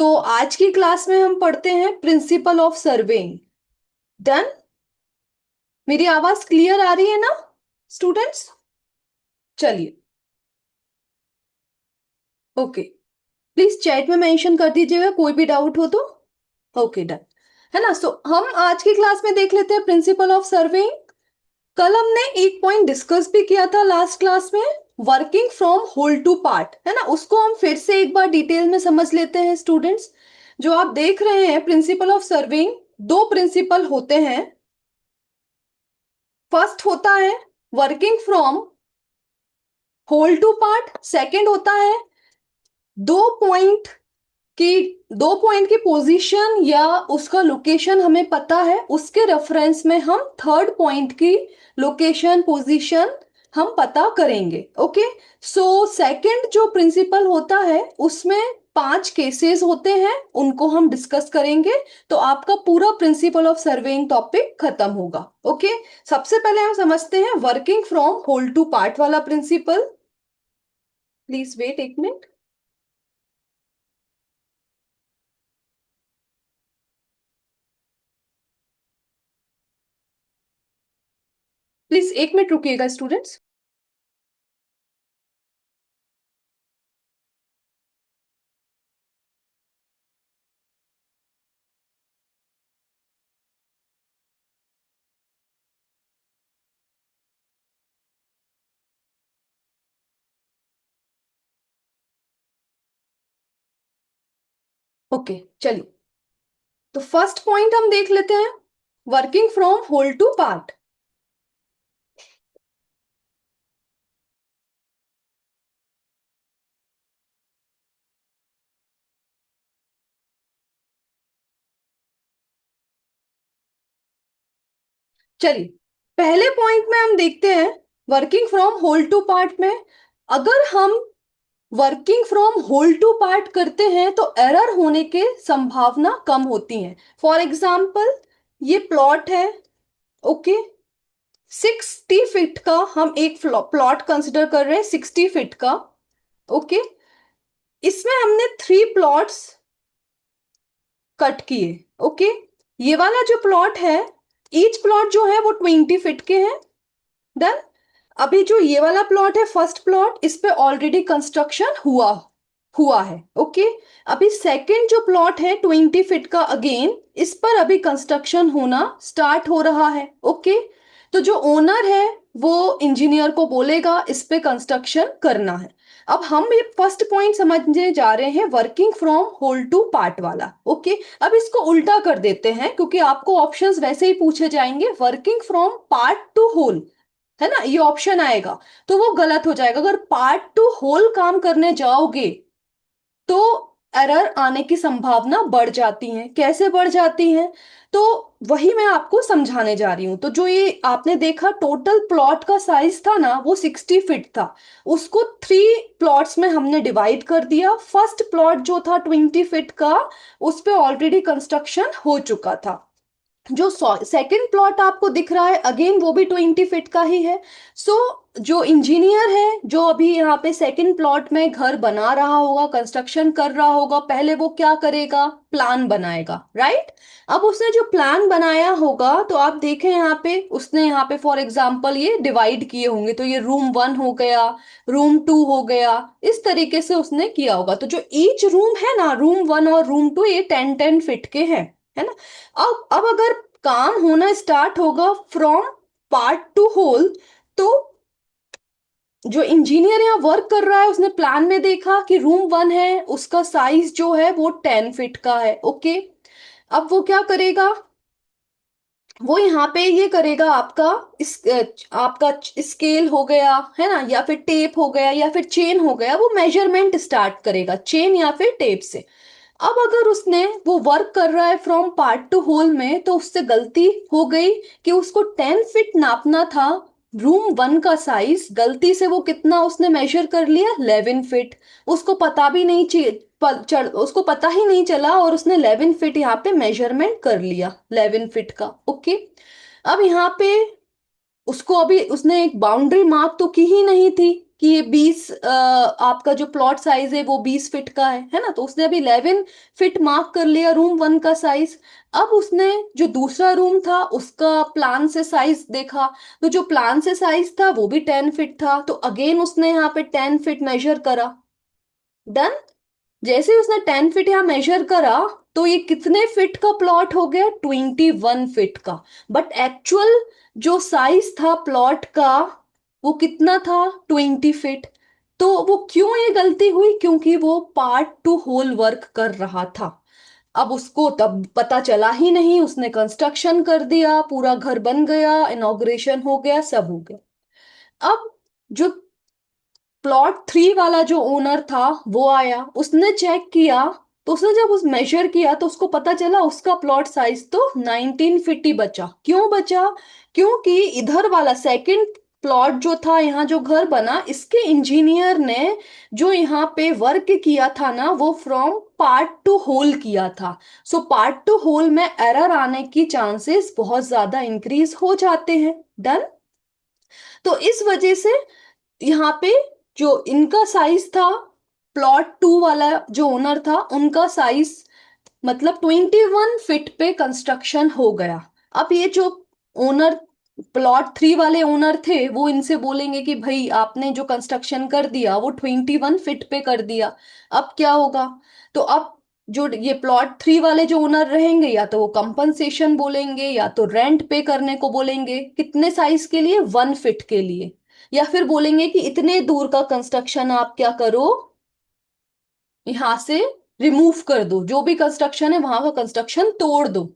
तो आज की क्लास में हम पढ़ते हैं प्रिंसिपल ऑफ सर्वेइंग। डन। मेरी आवाज क्लियर आ रही है ना स्टूडेंट्स? चलिए, ओके। प्लीज चैट में मेंशन कर दीजिएगा कोई भी डाउट हो तो। Okay, done. है ना? सो हम आज की क्लास में देख लेते हैं प्रिंसिपल ऑफ सर्वेइंग। कल हमने एक पॉइंट डिस्कस भी किया था लास्ट क्लास में, working from whole to part, है ना? उसको हम फिर से एक बार डिटेल में समझ लेते हैं स्टूडेंट्स। जो आप देख रहे हैं प्रिंसिपल ऑफ सर्वेइंग, दो प्रिंसिपल होते हैं। फर्स्ट होता है working from whole to part, second होता है दो पॉइंट की दो पॉइंट की पोजीशन या उसका लोकेशन हमें पता है, उसके रेफरेंस में हम थर्ड पॉइंट की लोकेशन पोजीशन हम पता करेंगे। ओके। सो सेकंड जो प्रिंसिपल होता है उसमें 5 केसेस होते हैं, उनको हम डिस्कस करेंगे। तो आपका पूरा प्रिंसिपल ऑफ सर्वेइंग टॉपिक खत्म होगा। ओके। सबसे पहले हम समझते हैं working from whole to part वाला प्रिंसिपल। प्लीज वेट एक मिनट। प्लीज एक मिनट रुकिएगा स्टूडेंट्स। ओके, चलिए। तो फर्स्ट पॉइंट हम देख लेते हैं, working from whole to part. चलिए, पहले पॉइंट में हम देखते हैं working from whole to part में अगर हम working from whole to part करते हैं तो एरर होने के संभावना कम होती है। फॉर एग्जाम्पल, ये प्लॉट है। ओके। 60 फीट का हम एक प्लॉट कंसिडर कर रहे हैं, 60 फीट का। ओके। इसमें हमने 3 प्लॉट्स कट किए। ओके। ये वाला जो प्लॉट है, ईच प्लॉट जो है वो 20 फीट के हैं। डन। अभी जो ये वाला प्लॉट है, फर्स्ट प्लॉट, इस पे ऑलरेडी कंस्ट्रक्शन हुआ हुआ है। ओके। अभी सेकंड जो प्लॉट है 20 फीट का, अगेन इस पर अभी कंस्ट्रक्शन होना स्टार्ट हो रहा है। ओके। तो जो ओनर है वो इंजीनियर को बोलेगा इस पे कंस्ट्रक्शन करना है। अब हम ये फर्स्ट पॉइंट समझने जा रहे हैं working from whole to part वाला। ओके। अब इसको उल्टा कर देते हैं क्योंकि आपको ऑप्शंस वैसे ही पूछे जाएंगे, working from part to whole, है ना? ये ऑप्शन आएगा तो वो गलत हो जाएगा। अगर पार्ट टू होल काम करने जाओगे तो एरर आने की संभावना बढ़ जाती है। कैसे बढ़ जाती है? तो वही मैं आपको समझाने जा रही हूं। तो जो ये आपने देखा टोटल प्लॉट का साइज था ना, वो 60 फीट था। उसको 3 प्लॉट्स में हमने डिवाइड कर दिया। फर्स्ट प्लॉट जो था 20 फीट का, उस पे ऑलरेडी कंस्ट्रक्शन हो चुका था। जो सेकंड प्लॉट आपको दिख रहा है, अगेन वो भी 20 फीट का ही है। सो जो इंजीनियर है जो अभी यहाँ पे सेकंड प्लॉट में घर बना रहा होगा, कंस्ट्रक्शन कर रहा होगा, पहले वो क्या करेगा? प्लान बनाएगा, राइट? अब उसने जो प्लान बनाया होगा तो आप देखें यहाँ पे, उसने यहाँ पे फॉर एग्जांपल ये डिवाइड किए होंगे, तो ये रूम 1 हो गया, रूम 2 हो गया, इस तरीके से उसने किया होगा। तो जो ईच रूम है ना, रूम 1 और रूम 2, ये 10-10 फीट के हैं, है ना? अब अगर काम होना स्टार्ट होगा फ्रॉम पार्ट टू होल, तो जो इंजीनियर यहाँ वर्क कर रहा है उसने प्लान में देखा कि रूम 1 है, उसका साइज जो है वो 10 फीट का है। ओके। अब वो क्या करेगा? वो यहाँ पे ये करेगा, आपका आपका स्केल हो गया, है ना, या फिर टेप हो गया, या फिर चेन हो गया, वो मेजरमेंट स्टार्ट करेगा चेन या फिर टेप से। अब अगर उसने वो वर्क कर रहा है फ्रॉम पार्ट टू होल में, तो उससे गलती हो गई कि उसको 10 फीट नापना था। रूम 1 का साइज, गलती से वो कितना उसने मेजर कर लिया? 11 फीट। उसको पता भी नहीं उसको पता ही नहीं चला और उसने 11 फीट यहाँ पे मेजरमेंट कर लिया, 11 फीट का। ओके। अब यहाँ पे उसको अभी उसने एक बाउंड्री मार्क तो की ही नहीं थी, कि ये 20 आपका जो प्लॉट साइज है वो 20 फीट का है ना, तो उसने अभी 11 फीट मार्क कर लिया रूम वन का साइज। अब उसने जो दूसरा रूम था उसका प्लान से साइज देखा, तो जो प्लान से साइज था वो भी 10 फीट था, तो अगेन उसने यहाँ पे 10 फीट मेजर करा। डन। जैसे ही उसने 10 फीट यहाँ मेजर करा, तो ये कितने फीट का प्लॉट हो गया? 21 फीट का। बट एक्चुअल जो साइज था प्लॉट का वो कितना था? 20 फीट। तो वो क्यों ये गलती हुई? क्योंकि वो पार्ट टू होल वर्क कर रहा था। अब उसको तब पता चला ही नहीं, उसने कंस्ट्रक्शन कर दिया, पूरा घर बन गया, इनॉग्रेशन हो गया, सब हो गया। अब जो प्लॉट 3 वाला जो ओनर था वो आया, उसने चेक किया, तो उसने जब उस मेजर किया तो उसको पता चला उसका प्लॉट साइज तो 19 फीट ही बचा। क्यों बचा? क्योंकि इधर वाला सेकंड प्लॉट जो था, यहाँ जो घर बना, इसके इंजीनियर ने जो यहाँ पे वर्क किया था ना, वो फ्रॉम पार्ट टू होल किया था। सो पार्ट टू होल में एरर आने की चांसेस बहुत ज्यादा इंक्रीज हो जाते हैं। डन। तो इस वजह से यहाँ पे जो इनका साइज था, प्लॉट 2 वाला जो ओनर था उनका साइज मतलब 21 फीट पे कंस्ट्रक्शन हो गया। अब ये जो ओनर प्लॉट 3 वाले ओनर थे वो इनसे बोलेंगे कि भाई आपने जो कंस्ट्रक्शन कर दिया वो 21 फीट पे कर दिया। अब क्या होगा? तो अब जो ये प्लॉट 3 वाले जो ओनर रहेंगे, या तो वो कंपनसेशन बोलेंगे या तो रेंट पे करने को बोलेंगे। कितने साइज के लिए? 1 फीट के लिए। या फिर बोलेंगे कि इतने दूर का कंस्ट्रक्शन आप क्या करो, यहां से रिमूव कर दो, जो भी कंस्ट्रक्शन है वहां का कंस्ट्रक्शन तोड़ दो।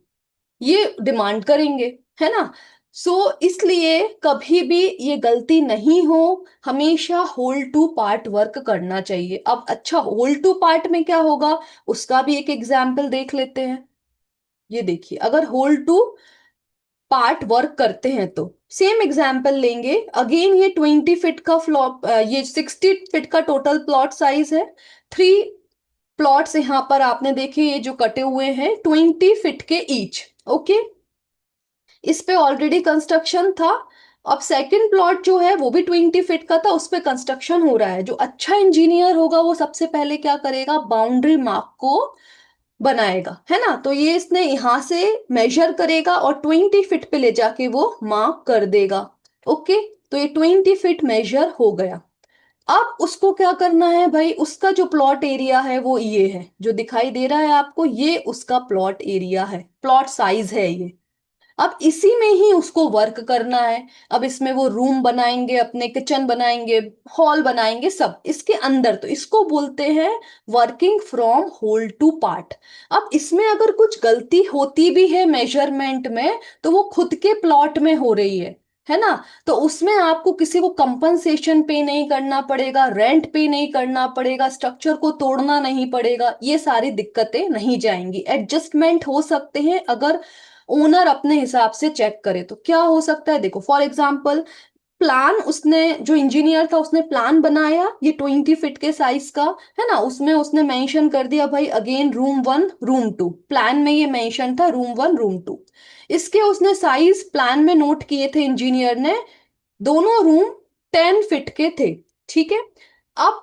ये डिमांड करेंगे, है ना। सो इसलिए कभी भी ये गलती नहीं हो, हमेशा होल टू पार्ट वर्क करना चाहिए। अब अच्छा, होल टू पार्ट में क्या होगा उसका भी एक एग्जाम्पल देख लेते हैं। ये देखिए, अगर होल टू पार्ट वर्क करते हैं तो सेम एग्जाम्पल लेंगे। अगेन ये 20 फीट का फ्लॉप, ये 60 फीट का टोटल प्लॉट साइज है। 3 प्लॉट्स यहाँ पर आपने देखे, ये जो कटे हुए हैं 20 फीट के ईच। ओके। इस पे ऑलरेडी कंस्ट्रक्शन था। अब सेकंड प्लॉट जो है वो भी 20 फीट का था, उस पे कंस्ट्रक्शन हो रहा है। जो अच्छा इंजीनियर होगा वो सबसे पहले क्या करेगा? बाउंड्री मार्क को बनाएगा, है ना। तो ये इसने यहां से मेजर करेगा और 20 फीट पे ले जाके वो मार्क कर देगा। ओके। तो ये 20 फीट मेजर हो गया। अब उसको क्या करना है भाई? उसका जो प्लॉट एरिया है वो ये है, जो दिखाई दे रहा है आपको, ये उसका प्लॉट एरिया है, प्लॉट साइज है ये। अब इसी में ही उसको वर्क करना है। अब इसमें वो रूम बनाएंगे, अपने किचन बनाएंगे, हॉल बनाएंगे, सब इसके अंदर। तो इसको बोलते हैं working from whole to part. अब इसमें अगर कुछ गलती होती भी है मेजरमेंट में, तो वो खुद के प्लॉट में हो रही है ना। तो उसमें आपको किसी को कंपनसेशन पे नहीं करना पड़ेगा, रेंट पे नहीं करना पड़ेगा, स्ट्रक्चर को तोड़ना नहीं पड़ेगा, ये सारी दिक्कतें नहीं जाएंगी। एडजस्टमेंट हो सकते हैं अगर ओनर अपने हिसाब से चेक करे। तो क्या हो सकता है? देखो, फॉर एग्जाम्पल, प्लान उसने, जो इंजीनियर था उसने प्लान बनाया ये 20 फीट के साइज का, है ना। उसमें उसने मेंशन कर दिया भाई again room one room two, plan में ये मेंशन था रूम वन रूम टू। इसके उसने साइज प्लान में नोट किए थे इंजीनियर ने, दोनों रूम 10 फीट के थे। ठीक है। अब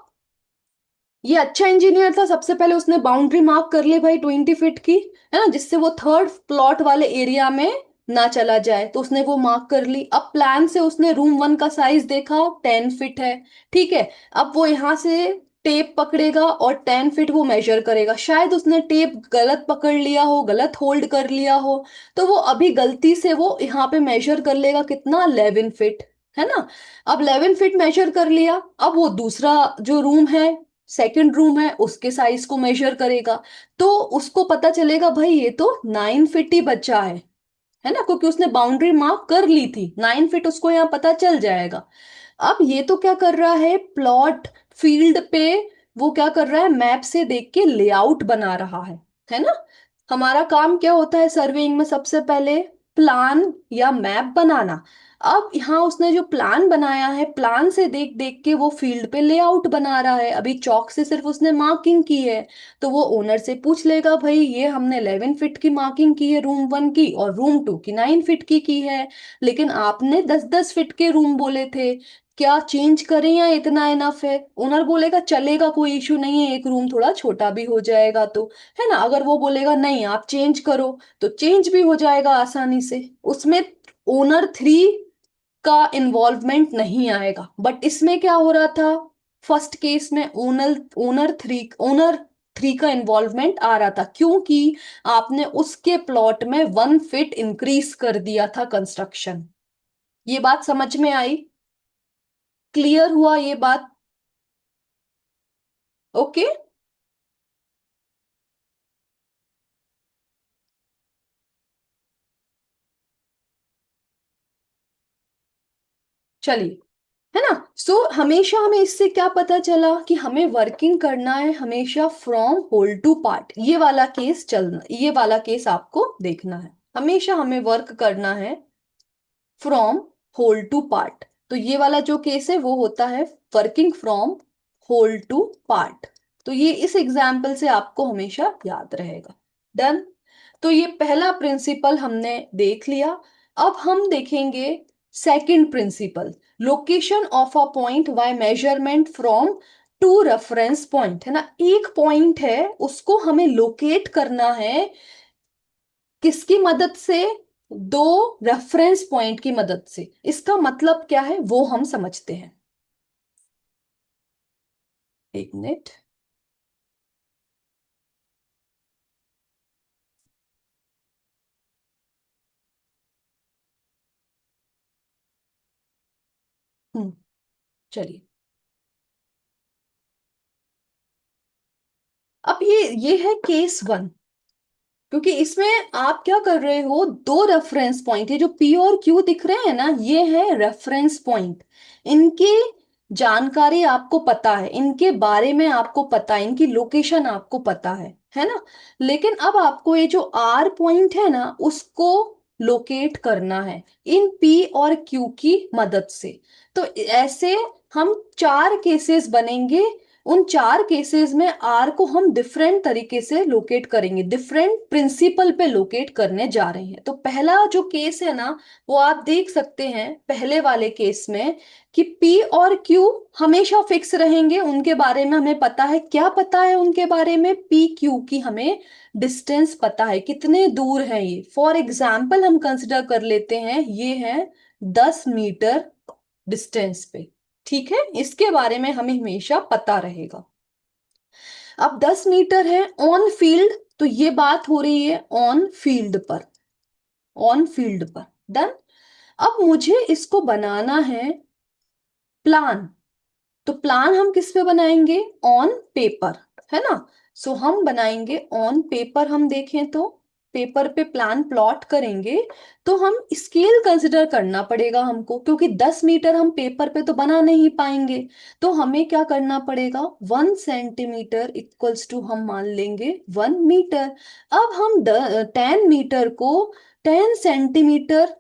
ये अच्छा इंजीनियर था, सबसे पहले उसने बाउंड्री मार्क कर ली भाई 20 फीट की, है ना, जिससे वो थर्ड प्लॉट वाले एरिया में ना चला जाए, तो उसने वो मार्क कर ली। अब प्लान से उसने रूम वन का साइज देखा, 10 फीट है। ठीक है। अब वो यहाँ से टेप पकड़ेगा और 10 फीट वो मेजर करेगा। शायद उसने टेप गलत पकड़ लिया हो, गलत होल्ड कर लिया हो, तो वो अभी गलती से वो यहाँ पे मेजर कर लेगा कितना? 11 फीट, है ना। अब 11 फीट मेजर कर लिया, अब वो दूसरा जो रूम है, सेकंड रूम है, उसके साइज को मेजर करेगा, तो उसको पता चलेगा भाई ये तो 9 फीट ही बचा है ना, क्योंकि उसने बाउंड्री मार्क कर ली थी 9 फीट, उसको यहाँ पता चल जाएगा। अब ये तो क्या कर रहा है? प्लॉट फील्ड पे वो क्या कर रहा है? मैप से देख के लेआउट बना रहा है ना। हमारा काम क्या होता है सर्वेइंग में? सबसे पहले प्लान या मैप बनाना। अब यहाँ उसने जो प्लान बनाया है, प्लान से देख देख के वो फील्ड पे लेआउट बना रहा है। अभी चौक से सिर्फ उसने मार्किंग की है, तो वो ओनर से पूछ लेगा, भाई ये हमने 11 फीट की मार्किंग की है रूम 1 की, और रूम 2 की 9 फीट की है, लेकिन आपने 10-10 फीट के रूम बोले थे, क्या चेंज करें या इतना इनफ है? ओनर बोलेगा चलेगा, कोई इशू नहीं है, एक रूम थोड़ा छोटा भी हो जाएगा तो, है ना। अगर वो बोलेगा नहीं आप चेंज करो, तो चेंज भी हो जाएगा आसानी से, उसमें ओनर 3 का इन्वॉल्वमेंट नहीं आएगा। बट इसमें क्या हो रहा था, फर्स्ट केस में ओनर थ्री का इन्वॉल्वमेंट आ रहा था, क्योंकि आपने उसके प्लॉट में 1 फीट इंक्रीज कर दिया था कंस्ट्रक्शन। ये बात समझ में आई? क्लियर हुआ ये बात? ओके। चलिए, है ना। सो हमेशा हमें इससे क्या पता चला कि हमें वर्किंग करना है हमेशा फ्रॉम होल टू पार्ट। ये वाला केस आपको देखना है, हमेशा हमें वर्क करना है फ्रॉम होल टू पार्ट। तो ये वाला जो केस है वो होता है working from whole to part. तो ये इस एग्जाम्पल से आपको हमेशा याद रहेगा। डन। तो ये पहला प्रिंसिपल हमने देख लिया। अब हम देखेंगे second principle, location of a point by measurement from two reference point. है ना, एक पॉइंट है उसको हमें लोकेट करना है, किसकी मदद से? दो रेफरेंस पॉइंट की मदद से। इसका मतलब क्या है वो हम समझते हैं। एक मिनट। हम्म। चलिए, अब ये है केस 1। क्योंकि इसमें आप क्या कर रहे हो, दो रेफरेंस पॉइंट, ये जो पी और क्यू दिख रहे हैं ना, ये है रेफरेंस पॉइंट। इनकी जानकारी आपको पता है, इनके बारे में आपको पता है, इनकी लोकेशन आपको पता है ना। लेकिन अब आपको ये जो आर पॉइंट है ना, उसको लोकेट करना है इन पी और क्यू की मदद से। तो ऐसे हम 4 केसेस बनेंगे। उन 4 केसेस में आर को हम डिफरेंट तरीके से लोकेट करेंगे, डिफरेंट प्रिंसिपल पे लोकेट करने जा रहे हैं। तो पहला जो केस है ना, वो आप देख सकते हैं पहले वाले केस में कि पी और क्यू हमेशा फिक्स रहेंगे, उनके बारे में हमें पता है। क्या पता है उनके बारे में? पी क्यू की हमें डिस्टेंस पता है, कितने दूर है ये। फॉर एग्जाम्पल हम कंसिडर कर लेते हैं, ये है 10 मीटर डिस्टेंस पे। ठीक है, इसके बारे में हमें हमेशा पता रहेगा। अब 10 मीटर है ऑन फील्ड, तो ये बात हो रही है ऑन फील्ड पर, ऑन फील्ड पर। डन। अब मुझे इसको बनाना है प्लान। तो प्लान हम किस पे बनाएंगे? ऑन पेपर, है ना। सो हम बनाएंगे ऑन पेपर। हम देखें तो पेपर पे प्लान प्लॉट करेंगे, तो हम स्केल कंसिडर करना पड़ेगा हमको, क्योंकि 10 मीटर हम पेपर पे तो बना नहीं पाएंगे। तो हमें क्या करना पड़ेगा, 1 सेंटीमीटर इक्वल्स टू हम मान लेंगे 1 मीटर। अब हम 10 मीटर को 10 सेंटीमीटर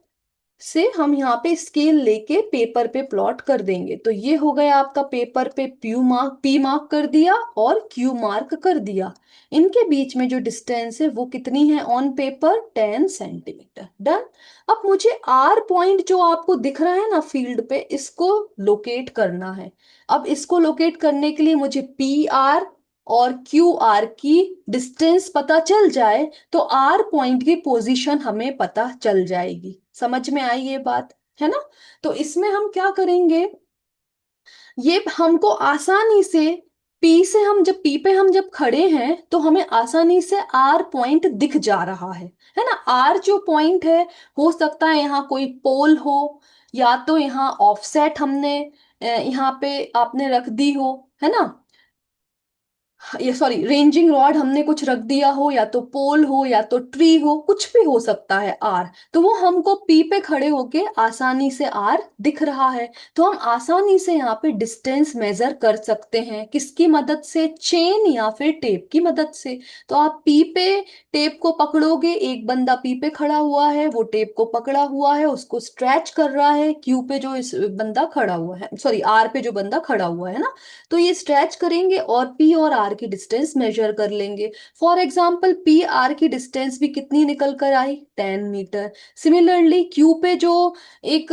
से हम यहाँ पे स्केल लेके पेपर पे प्लॉट कर देंगे। तो ये हो गया आपका, पेपर पे पी मार्क कर दिया और क्यू मार्क कर दिया। इनके बीच में जो डिस्टेंस है वो कितनी है ऑन पेपर? 10 सेंटीमीटर। डन। अब मुझे आर पॉइंट जो आपको दिख रहा है ना फील्ड पे, इसको लोकेट करना है। अब इसको लोकेट करने के लिए मुझे पी आर और क्यू आर की डिस्टेंस पता चल जाए, तो आर पॉइंट की पोजीशन हमें पता चल जाएगी। समझ में आई ये बात? है ना। तो इसमें हम क्या करेंगे, ये हमको आसानी से पी पे हम जब खड़े हैं तो हमें आसानी से आर पॉइंट दिख जा रहा है ना। आर जो पॉइंट है, हो सकता है यहाँ कोई पोल हो, या तो यहाँ ऑफसेट हमने यहाँ पे आपने रख दी हो, है ना। ये सॉरी, रेंजिंग रॉड हमने कुछ रख दिया हो, या तो पोल हो या तो ट्री हो, कुछ भी हो सकता है आर, तो वो हमको पी पे खड़े होके आसानी से आर दिख रहा है। तो हम आसानी से यहाँ पे डिस्टेंस मेजर कर सकते हैं, किसकी मदद से, चेन या फिर टेप की मदद से। तो आप पी पे टेप को पकड़ोगे, एक बंदा पी पे खड़ा हुआ है, वो टेप को पकड़ा हुआ है, उसको स्ट्रेच कर रहा है, क्यू पे जो इस बंदा खड़ा हुआ है, सॉरी आर पे जो बंदा खड़ा हुआ है ना, तो ये स्ट्रेच करेंगे और पी और आर की डिस्टेंस मेजर कर लेंगे। फॉर एग्जाम्पल पी आर की डिस्टेंस भी कितनी निकल कर आई, 10 मीटर। सिमिलरली क्यू पे जो एक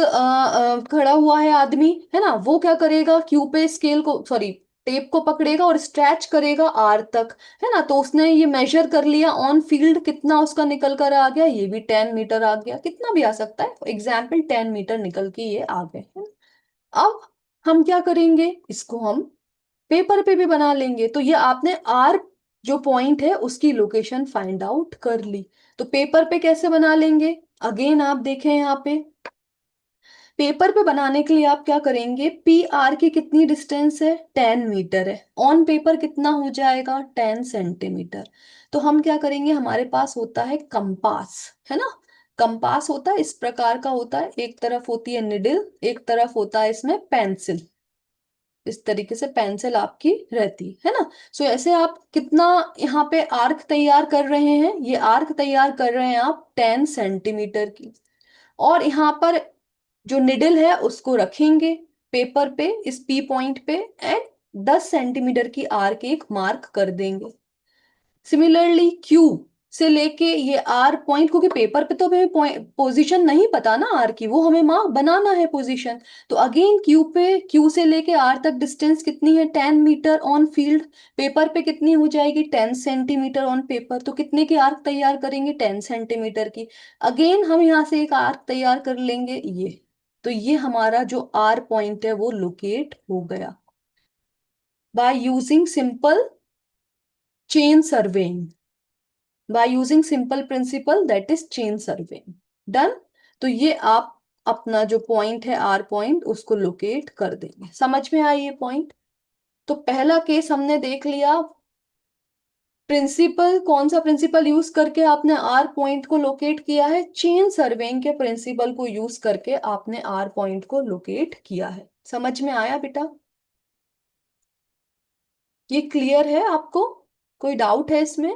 खड़ा हुआ है आदमी, है ना, वो क्या करेगा, क्यू पे स्केल को सॉरी टेप को पकड़ेगा और स्ट्रेच करेगा आर तक, है ना, तो उसने ये मेजर कर लिया ऑन फील्ड, कितना उसका निकल कर आ गया, ये भी 10 मीटर आ गया, कितना भी आ सकता है, एग्जाम्पल 10 मीटर निकल के ये आ गए, है ना। अब हम क्या करेंगे, इसको हम पेपर पे भी बना लेंगे। तो ये आपने आर जो पॉइंट है उसकी लोकेशन फाइंड आउट कर ली। तो पेपर पे कैसे बना लेंगे, अगेन आप देखें यहाँ पे, पेपर पे बनाने के लिए आप क्या करेंगे, पी आर की कितनी डिस्टेंस है, 10 मीटर है, ऑन पेपर कितना हो जाएगा, 10 सेंटीमीटर। तो हम क्या करेंगे, हमारे पास होता है कंपास, है ना, कंपास होता है इस प्रकार का होता है, एक तरफ होती है निडिल, एक तरफ होता है इसमें पेंसिल, इस तरीके से पेंसिल आपकी रहती है ना। सो ऐसे आप कितना यहाँ पे आर्क तैयार कर रहे हैं, ये आर्क तैयार कर रहे हैं आप 10 सेंटीमीटर की, और यहाँ पर जो निडल है उसको रखेंगे पेपर पे इस पी पॉइंट पे, एंड 10 सेंटीमीटर की आर्क एक मार्क कर देंगे। सिमिलरली क्यू से लेके ये आर पॉइंट, क्योंकि पेपर पे तो हमें पोजीशन नहीं पता ना आर की, वो हमें मार्क बनाना है पोजीशन। तो अगेन क्यू पे, क्यू से लेके आर तक डिस्टेंस कितनी है, 10 मीटर ऑन फील्ड, पेपर पे कितनी हो जाएगी, 10 सेंटीमीटर ऑन पेपर, तो कितने की आर्क तैयार करेंगे, 10 सेंटीमीटर की। अगेन हम यहाँ से एक आर्क तैयार कर लेंगे ये, तो ये हमारा जो आर पॉइंट है वो लोकेट हो गया by using simple chain surveying, by using simple principal that is chain surveying. Done. तो ये आप अपना जो पॉइंट है आर पॉइंट उसको लोकेट कर देंगे, समझ में आई ये पॉइंट। तो पहला केस हमने देख लिया, प्रिंसिपल कौन सा प्रिंसिपल यूज करके आपने आर पॉइंट को लोकेट किया है, चेन सर्वेइंग के प्रिंसिपल को यूज करके आपने आर पॉइंट को लोकेट किया है। समझ में आया बेटा, ये क्लियर है आपको, कोई डाउट है इसमें,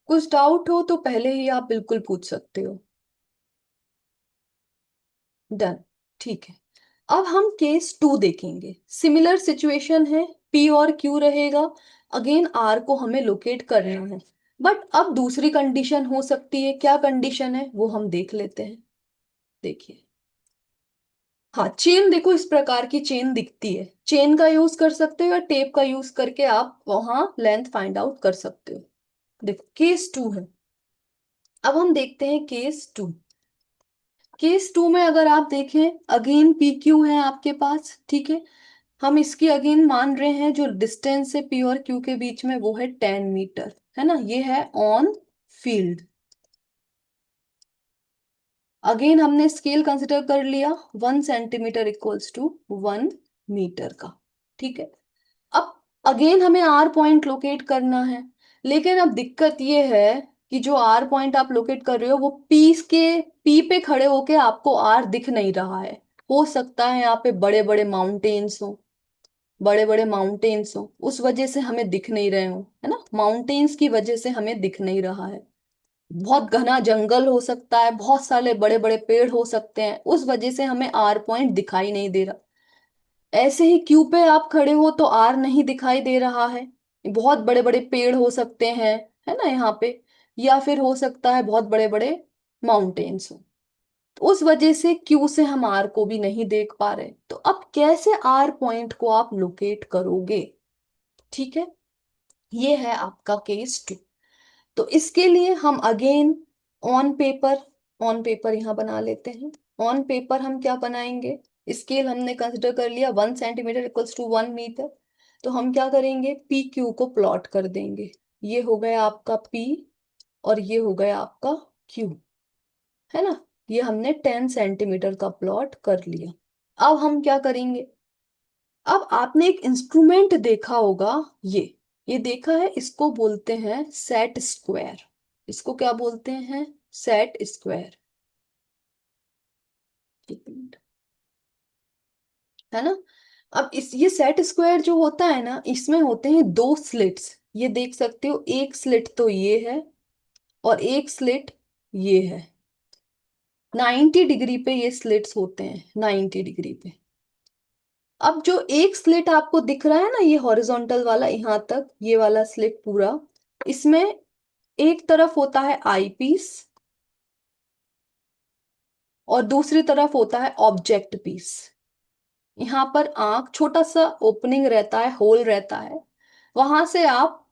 कुछ डाउट हो तो पहले ही आप बिल्कुल पूछ सकते हो। डन, ठीक है। अब हम केस 2 देखेंगे, सिमिलर सिचुएशन है, पी और क्यू रहेगा, अगेन आर को हमें लोकेट करना है, बट अब दूसरी कंडीशन हो सकती है, क्या कंडीशन है वो हम देख लेते हैं। देखिए, हाँ चेन देखो, इस प्रकार की चेन दिखती है, चेन का यूज कर सकते हो या टेप का यूज करके आप वहां लेंथ फाइंड आउट कर सकते हो। देखो केस 2 है, अब हम देखते हैं केस 2। केस 2 में अगर आप देखें, अगेन पी क्यू है आपके पास, ठीक है, हम इसकी अगेन मान रहे हैं जो डिस्टेंस है पी और क्यू के बीच में वो है 10 मीटर, है ना, ये है ऑन फील्ड। अगेन हमने स्केल कंसिडर कर लिया, 1 सेंटीमीटर इक्वल्स टू 1 मीटर का, ठीक है। अब अगेन हमें आर पॉइंट लोकेट करना है, लेकिन अब दिक्कत ये है कि जो आर पॉइंट आप लोकेट कर रहे हो वो पी पे खड़े होके आपको आर दिख नहीं रहा है, हो सकता है यहाँ पे बड़े बड़े माउंटेन्स हो, बड़े बड़े माउंटेन्स हो, उस वजह से हमें दिख नहीं रहे हो, है ना, माउंटेन्स की वजह से हमें दिख नहीं रहा है, बहुत घना जंगल हो सकता है, बहुत सारे बड़े बड़े पेड़ हो सकते हैं, उस वजह से हमें आर पॉइंट दिखाई नहीं दे रहा। ऐसे ही क्यू पे आप खड़े हो तो आर नहीं दिखाई दे रहा है, बहुत बड़े बड़े पेड़ हो सकते हैं, है ना यहाँ पे, या फिर हो सकता है बहुत बड़े बड़े माउंटेन्स हो, तो उस वजह से क्यू से हम आर को भी नहीं देख पा रहे। तो अब कैसे आर पॉइंट को आप लोकेट करोगे, ठीक है, ये है आपका केस 2। तो इसके लिए हम again on paper, on paper यहां बना लेते हैं, ऑन पेपर हम क्या बनाएंगे, स्केल हमने कंसिडर कर लिया 1 सेंटीमीटर इक्वल्स टू 1 मीटर, तो हम क्या करेंगे, पी क्यू को प्लॉट कर देंगे, ये हो गया आपका पी और ये हो गया आपका क्यू, है ना, ये हमने 10 सेंटीमीटर का प्लॉट कर लिया। अब हम क्या करेंगे, अब आपने एक इंस्ट्रूमेंट देखा होगा, ये देखा है, इसको बोलते हैं सेट स्क्वायर। इसको क्या बोलते हैं? Set square. एक मिनट, है ना। अब इस ये सेट स्क्वायर जो होता है ना, इसमें होते हैं दो स्लिट्स। ये देख सकते हो, एक स्लिट तो ये है और एक स्लिट ये है। 90 डिग्री पे ये स्लिट्स होते हैं, 90 डिग्री पे। अब जो एक स्लिट आपको दिख रहा है ना, ये हॉरिजॉन्टल वाला, यहां तक ये वाला स्लिट पूरा, इसमें एक तरफ होता है आई पीस और दूसरी तरफ होता है ऑब्जेक्ट पीस। यहाँ पर आंख, छोटा सा ओपनिंग रहता है, होल रहता है, वहां से आप,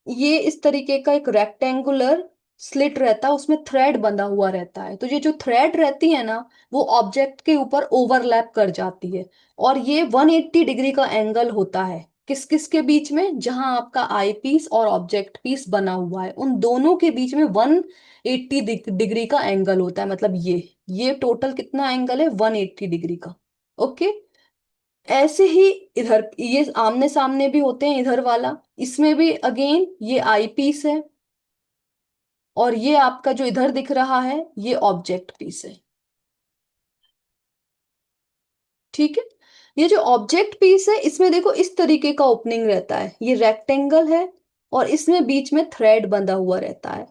ये इस तरीके का एक रेक्टेंगुलर स्लिट रहता है, उसमें थ्रेड बंधा हुआ रहता है। तो ये जो थ्रेड रहती है ना, वो ऑब्जेक्ट के ऊपर ओवरलैप कर जाती है और ये 180 डिग्री का एंगल होता है। किस किस के बीच में? जहां आपका आई पीस और ऑब्जेक्ट पीस बना हुआ है, उन दोनों के बीच में 180 डिग्री का एंगल होता है। मतलब ये टोटल कितना एंगल है? 180 डिग्री का। ओके। ऐसे ही इधर ये आमने सामने भी होते हैं, इधर वाला, इसमें भी अगेन ये आई पीस है और ये आपका जो इधर दिख रहा है, ये ऑब्जेक्ट पीस है। ठीक है। ये जो ऑब्जेक्ट पीस है, इसमें देखो इस तरीके का ओपनिंग रहता है, ये रेक्टेंगल है और इसमें बीच में थ्रेड बंधा हुआ रहता है।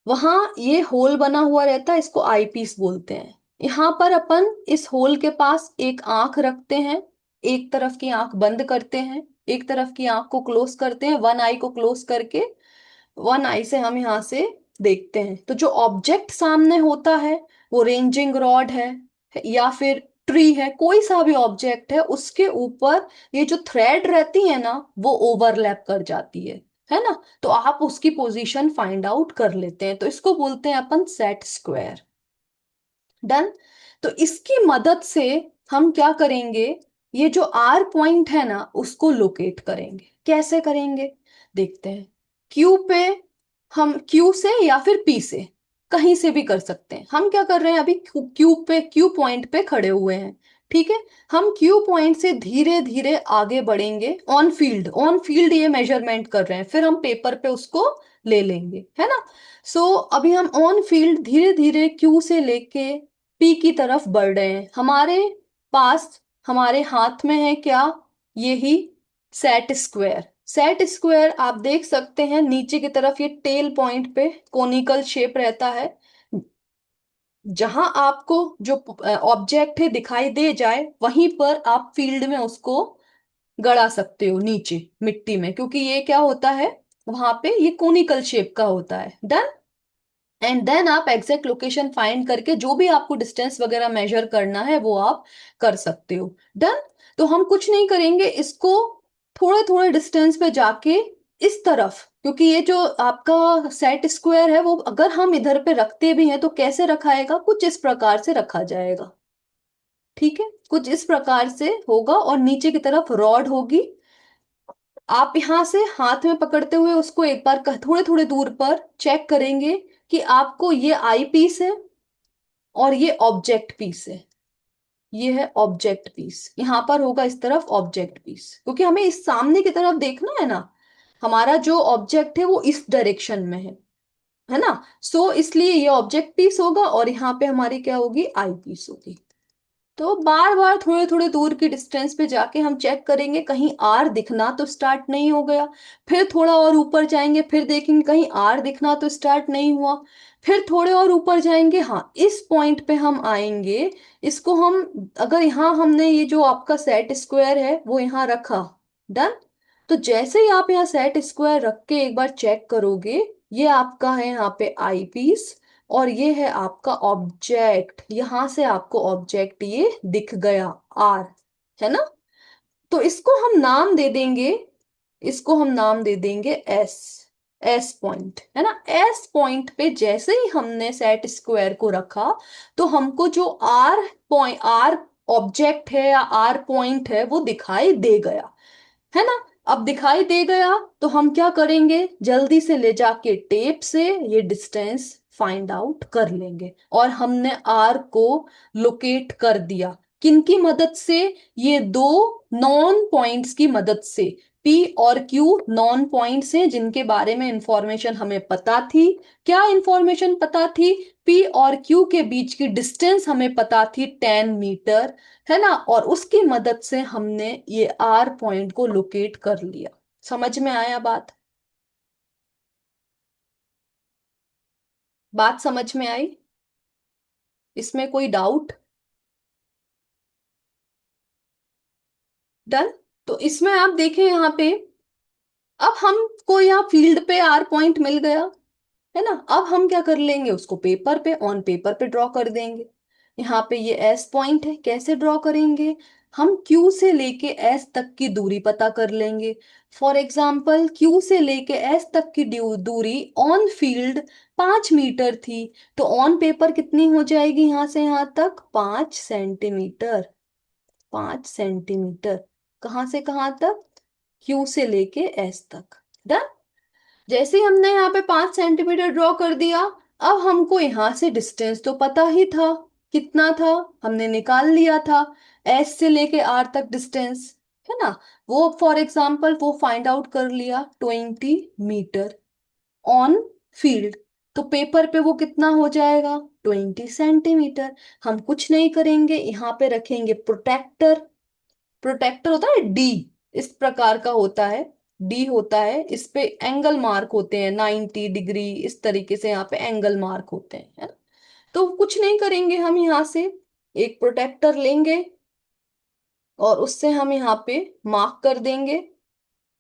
वहां ये होल बना हुआ रहता है, इसको आई पीस बोलते हैं। यहाँ पर अपन इस होल के पास एक आंख रखते हैं, एक तरफ की आंख बंद करते हैं, एक तरफ की आंख को क्लोज करते हैं, वन आई को क्लोज करके वन आई से हम यहाँ से देखते हैं। तो जो ऑब्जेक्ट सामने होता है, वो रेंजिंग रॉड है या फिर ट्री है, कोई सा भी ऑब्जेक्ट है, उसके ऊपर ये जो थ्रेड रहती है ना, वो ओवरलैप कर जाती है ना। तो आप उसकी पोजीशन फाइंड आउट कर लेते हैं। तो इसको बोलते हैं अपन सेट स्क्वायर। डन। तो इसकी मदद से हम क्या करेंगे? ये जो आर पॉइंट है ना, उसको लोकेट करेंगे। कैसे करेंगे? देखते हैं। क्यू पे, हम क्यू से या फिर पी से, कहीं से भी कर सकते हैं। हम क्या कर रहे हैं? अभी क्यू पे, क्यू पॉइंट पे खड़े हुए हैं। ठीक है। हम क्यू पॉइंट से धीरे धीरे आगे बढ़ेंगे। ऑन फील्ड, ऑन फील्ड ये मेजरमेंट कर रहे हैं, फिर हम पेपर पे उसको ले लेंगे, है ना। सो अभी हम ऑन फील्ड धीरे धीरे क्यू से लेके पी की तरफ बढ़ रहे हैं। हमारे पास, हमारे हाथ में है क्या? यही सेट स्क्वायर। सेट स्क्वायर आप देख सकते हैं, नीचे की तरफ ये टेल पॉइंट पे कोनिकल शेप रहता है। जहां आपको जो ऑब्जेक्ट है दिखाई दे जाए, वहीं पर आप फील्ड में उसको गड़ा सकते हो नीचे मिट्टी में, क्योंकि ये क्या होता है, वहां पे ये कोनिकल शेप का होता है। डन। एंड देन आप एग्जैक्ट लोकेशन फाइंड करके जो भी आपको डिस्टेंस वगैरह मेजर करना है, वो आप कर सकते हो। डन। तो हम कुछ नहीं करेंगे, इसको थोड़े थोड़े डिस्टेंस पे जाके इस तरफ, क्योंकि ये जो आपका सेट स्क्वायर है, वो अगर हम इधर पे रखते भी हैं तो कैसे रखाएगा? कुछ इस प्रकार से रखा जाएगा। ठीक है, कुछ इस प्रकार से होगा और नीचे की तरफ रॉड होगी। आप यहां से हाथ में पकड़ते हुए उसको एक बार थोड़े थोड़े दूर पर चेक करेंगे कि आपको ये आई पीस है और ये ऑब्जेक्ट पीस है। ये है ऑब्जेक्ट पीस, यहां पर होगा इस तरफ ऑब्जेक्ट पीस, क्योंकि हमें इस सामने की तरफ देखना है ना। हमारा जो ऑब्जेक्ट है वो इस डायरेक्शन में है ना। सो इसलिए ये ऑब्जेक्ट पीस होगा और यहाँ पे हमारी क्या होगी? आई पीस होगी। तो बार बार थोड़े थोड़े दूर की डिस्टेंस पे जाके हम चेक करेंगे कहीं आर दिखना तो स्टार्ट नहीं हो गया। फिर थोड़ा और ऊपर जाएंगे, फिर देखेंगे कहीं आर दिखना तो स्टार्ट नहीं हुआ। फिर थोड़े और ऊपर जाएंगे, हाँ इस पॉइंट पे हम आएंगे। इसको हम, अगर यहाँ हमने ये जो आपका सेट स्क्वायर है वो यहाँ रखा, डन। तो जैसे ही आप यहाँ सेट स्क्वायर रख के एक बार चेक करोगे, ये आपका है यहाँ पे आई पीस और ये है आपका ऑब्जेक्ट। यहां से आपको ऑब्जेक्ट ये दिख गया, आर, है ना। तो इसको हम नाम दे देंगे, इसको हम नाम दे देंगे एस। एस पॉइंट, है ना। एस पॉइंट पे जैसे ही हमने सेट स्क्वायर को रखा, तो हमको जो आर पॉइंट, आर ऑब्जेक्ट है या आर पॉइंट है, वो दिखाई दे गया, है ना। अब दिखाई दे गया तो हम क्या करेंगे? जल्दी से ले जाके टेप से ये डिस्टेंस फाइंड आउट कर लेंगे और हमने आर को लोकेट कर दिया। किनकी मदद से? ये दो नॉन पॉइंट्स की मदद से। पी और क्यू नॉन पॉइंट्स हैं जिनके बारे में इंफॉर्मेशन हमें पता थी। क्या इंफॉर्मेशन पता थी? पी और क्यू के बीच की डिस्टेंस हमें पता थी 10 मीटर, है ना। और उसकी मदद से हमने ये आर पॉइंट को लोकेट कर लिया। समझ में आया बात? बात समझ में आई? इसमें कोई डाउट? डन। तो इसमें आप देखें यहाँ पे, अब हमको यहाँ फील्ड पे आर पॉइंट मिल गया, है ना। अब हम क्या कर लेंगे, उसको पेपर पे, ऑन पेपर पे ड्रॉ कर देंगे। यहाँ पे ये एस पॉइंट है, कैसे ड्रॉ करेंगे? हम क्यू से लेके एस तक की दूरी पता कर लेंगे। फॉर एग्जाम्पल क्यू से लेके एस तक की दूरी ऑन फील्ड 5 मीटर थी, तो ऑन पेपर कितनी हो जाएगी? यहाँ से यहाँ तक 5 सेंटीमीटर। 5 सेंटीमीटर। कहाँ से कहाँ तक? क्यू से लेके एस तक। डन। जैसे ही हमने यहाँ पे 5 सेंटीमीटर ड्रॉ कर दिया, अब हमको यहाँ से डिस्टेंस तो पता ही था, कितना था हमने निकाल लिया था। एस से लेके आर तक डिस्टेंस, है ना। वो फॉर एग्जाम्पल वो फाइंड आउट कर लिया 20 मीटर ऑन फील्ड। तो पेपर पे वो कितना हो जाएगा? 20 सेंटीमीटर। हम कुछ नहीं करेंगे, यहाँ पे रखेंगे प्रोटेक्टर। प्रोटेक्टर होता है डी, इस प्रकार का होता है। डी होता है, इस पे एंगल मार्क होते हैं 90 डिग्री, इस तरीके से यहाँ पे एंगल मार्क होते हैं, है ना। तो कुछ नहीं करेंगे, हम यहाँ से एक प्रोटेक्टर लेंगे और उससे हम यहाँ पे मार्क कर देंगे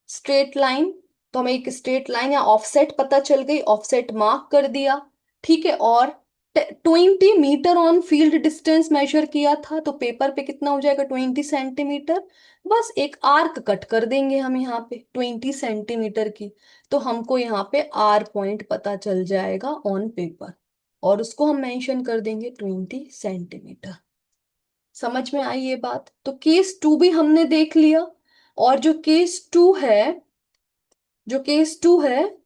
स्ट्रेट लाइन। तो हमें एक स्ट्रेट लाइन या ऑफसेट पता चल गई, ऑफसेट मार्क कर दिया। ठीक है। और 20 metre on field distance measure किया था, तो पेपर पे कितना हो जाएगा? 20 सेंटीमीटर। बस एक आर्क कट कर देंगे हम यहाँ पे 20 सेंटीमीटर की, तो हमको यहाँ पे आर पॉइंट पता चल जाएगा ऑन पेपर, और उसको हम मेंशन कर देंगे 20 सेंटीमीटर। समझ में आई ये बात? तो केस 2 भी हमने देख लिया। और जो केस 2 है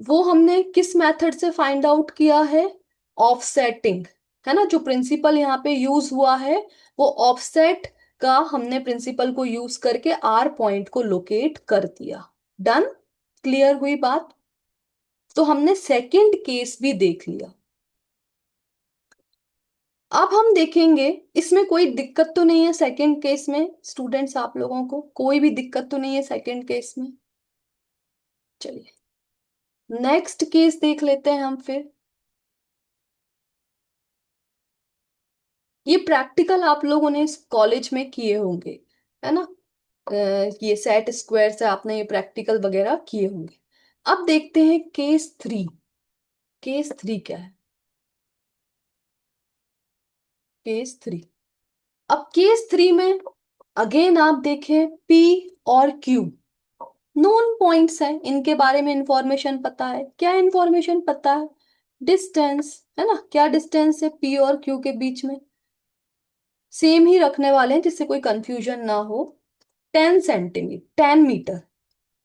वो हमने किस मेथड से फाइंड आउट किया है? ऑफसेटिंग, है ना। जो प्रिंसिपल यहाँ पे यूज हुआ है, वो ऑफसेट का हमने प्रिंसिपल को यूज करके आर पॉइंट को लोकेट कर दिया। डन। क्लियर हुई बात? तो हमने सेकंड केस भी देख लिया। अब हम देखेंगे, इसमें कोई दिक्कत तो नहीं है सेकंड केस में? स्टूडेंट्स, आप लोगों को कोई भी दिक्कत तो नहीं है सेकंड केस में? चलिए नेक्स्ट केस देख लेते हैं हम फिर। ये प्रैक्टिकल आप लोगों ने कॉलेज में किए होंगे, है ना। ये सेट स्क्वायर से आपने ये प्रैक्टिकल वगैरह किए होंगे। अब देखते हैं केस 3। केस 3 क्या है? केस 3। अब केस 3 में अगेन आप देखें, पी और क्यू नोन पॉइंट्स हैं, इनके बारे में इंफॉर्मेशन पता है। क्या इंफॉर्मेशन पता है? डिस्टेंस, है ना। क्या डिस्टेंस है पी और क्यू के बीच में? सेम ही रखने वाले हैं जिससे कोई कंफ्यूजन ना हो। 10 सेंटीमीटर, 10 मीटर,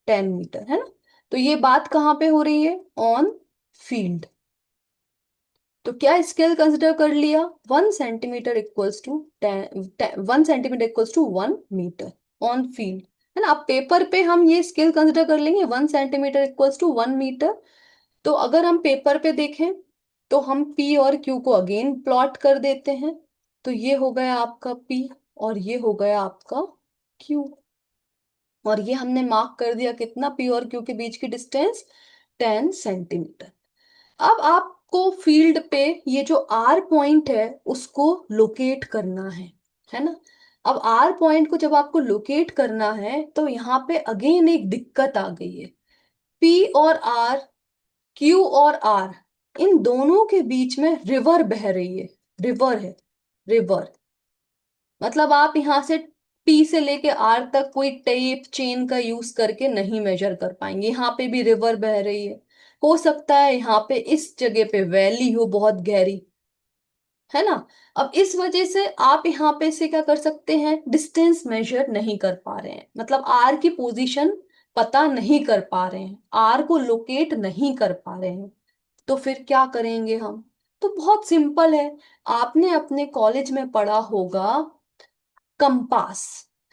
10 मीटर, है ना। तो ये बात कहाँ पे हो रही है? On field. तो क्या स्केल कंसिडर कर लिया? 1 centimetre equals to 1 metre on field, है ना। अब पेपर पे हम ये स्केल कंसिडर कर लेंगे 1 सेंटीमीटर इक्वल्स टू 1 मीटर। तो अगर हम पेपर पे देखें, तो हम पी और क्यू को अगेन प्लॉट कर देते हैं। तो ये हो गया आपका पी और ये हो गया आपका क्यू। और ये हमने मार्क कर दिया कितना? पी और क्यू के बीच की डिस्टेंस 10 सेंटीमीटर। अब आपको फील्ड पे ये जो आर पॉइंट है उसको लोकेट करना है ना। अब आर पॉइंट को जब आपको लोकेट करना है, तो यहाँ पे अगेन एक दिक्कत आ गई है। पी और आर, क्यू और आर, इन दोनों के बीच में रिवर बह रही है। रिवर है, रिवर। मतलब आप यहाँ से पी से लेके आर तक कोई टेप चेन का यूज करके नहीं मेजर कर पाएंगे। यहाँ पे भी रिवर बह रही है। हो सकता है यहाँ पे इस जगह पे वैली हो बहुत गहरी, है ना। अब इस वजह से आप यहाँ पे से क्या कर सकते हैं? डिस्टेंस मेजर नहीं कर पा रहे हैं, मतलब आर की पोजीशन पता नहीं कर पा रहे हैं, आर को लोकेट नहीं कर पा रहे हैं। तो फिर क्या करेंगे हम? तो बहुत सिंपल है। आपने अपने कॉलेज में पढ़ा होगा कंपास,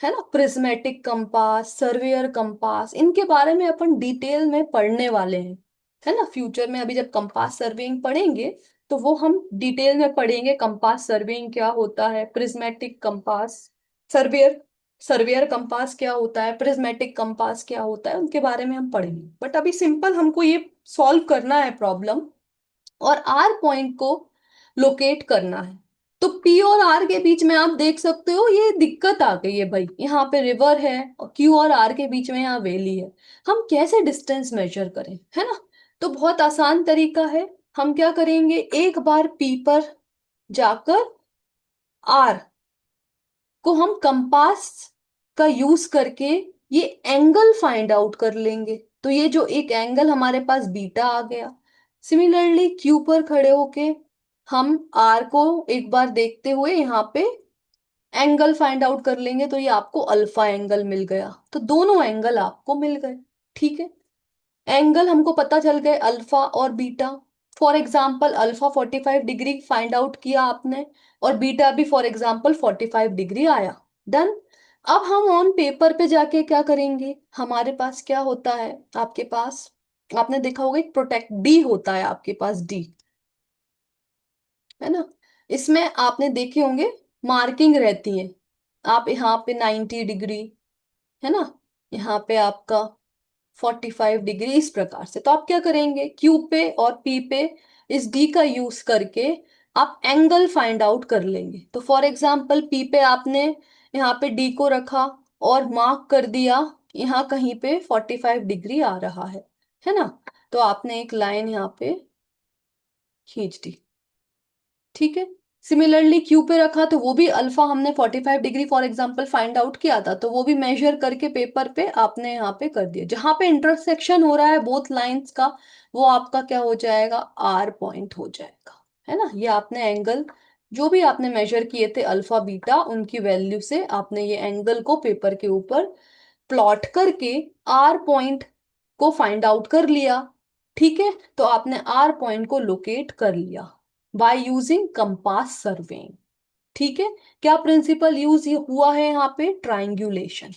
है ना, प्रिज्मेटिक कंपास, सर्वेयर कंपास, इनके बारे में अपन डिटेल में पढ़ने वाले हैं, है ना, फ्यूचर में। अभी जब कंपास सर्वेइंग पढ़ेंगे तो वो हम डिटेल में पढ़ेंगे, कंपास सर्वेइंग क्या होता है, prismatic compass, surveyor surveyor compass क्या होता है, प्रिज्मेटिक कंपास क्या होता है, उनके बारे में हम पढ़ेंगे। बट अभी सिंपल हमको ये सॉल्व करना है प्रॉब्लम, और आर पॉइंट को लोकेट करना है। तो पी और आर के बीच में आप देख सकते हो ये दिक्कत आ गई है भाई, यहाँ पे रिवर है और क्यू और आर के बीच में यहाँ वैली है। हम कैसे डिस्टेंस मेजर करें, है ना। तो बहुत आसान तरीका है। हम क्या करेंगे, एक बार पी पर जाकर आर को हम कंपास का यूज करके ये एंगल फाइंड आउट कर लेंगे। तो ये जो एक एंगल हमारे पास बीटा आ गया। सिमिलरली क्यू पर खड़े होके हम आर को एक बार देखते हुए यहाँ पे एंगल फाइंड आउट कर लेंगे, तो ये आपको अल्फा एंगल मिल गया। तो दोनों एंगल आपको मिल गए। ठीक है, एंगल हमको पता चल गए अल्फा और beta. For example alpha 45 degree find out किया आपने, और बीटा भी फॉर एग्जाम्पल 45 डिग्री आया। डन। अब हम ऑन पेपर पे जाके क्या करेंगे, हमारे पास क्या होता है, आपके पास, आपने देखा होगा एक प्रोटेक्ट डी होता है आपके पास, डी, है ना। इसमें आपने देखे होंगे मार्किंग रहती है। आप यहाँ पे 90 डिग्री, है ना, यहाँ पे आपका 45 डिग्री, इस प्रकार से। तो आप क्या करेंगे, क्यू पे और पी पे इस डी का यूज करके आप एंगल फाइंड आउट कर लेंगे। तो फॉर एग्जाम्पल पी पे आपने यहाँ पे डी को रखा और मार्क कर दिया, यहाँ कहीं पे 45 डिग्री आ रहा है ना। तो आपने एक लाइन यहाँ पे खींच दी। ठीक है, सिमिलरली क्यू पे रखा तो वो भी अल्फा हमने 45 degree for example find out किया था, तो वो भी मेजर करके पेपर पे आपने यहाँ पे कर दिया। जहां पे इंटरसेक्शन हो रहा है बोथ लाइंस का, वो आपका क्या हो जाएगा, आर पॉइंट हो जाएगा, है ना। ये आपने एंगल जो भी आपने मेजर किए थे अल्फा बीटा, उनकी वैल्यू से आपने ये एंगल को पेपर के ऊपर प्लॉट करके आर पॉइंट को फाइंड आउट कर लिया। ठीक है, तो आपने आर पॉइंट को लोकेट कर लिया बाय यूजिंग कंपास सर्वेइंग। ठीक है, क्या प्रिंसिपल यूज हुआ है यहाँ पे, ट्राइंगुलेशन।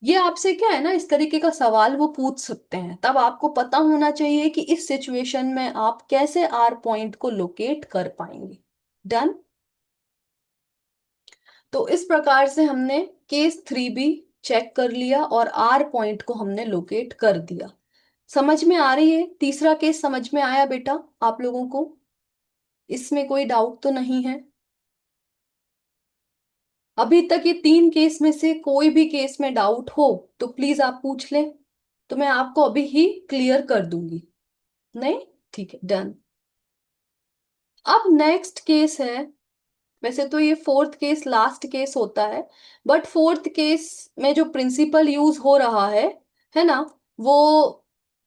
ये आपसे क्या है ना, इस तरीके का सवाल वो पूछ सकते हैं, तब आपको पता होना चाहिए कि इस सिचुएशन में आप कैसे आर पॉइंट को लोकेट कर पाएंगे। डन। तो इस प्रकार से हमने केस 3 भी चेक कर लिया और आर पॉइंट को हमने लोकेट कर दिया। समझ में आ रही है, तीसरा केस समझ में आया बेटा आप लोगों को, इसमें कोई डाउट तो नहीं है। अभी तक ये 3 केस में से कोई भी केस में डाउट हो तो प्लीज आप पूछ लें, तो मैं आपको अभी ही क्लियर कर दूंगी। नहीं, ठीक है, डन। अब नेक्स्ट केस है, वैसे तो ये फोर्थ केस लास्ट केस होता है, बट फोर्थ केस में जो प्रिंसिपल यूज हो रहा है ना, वो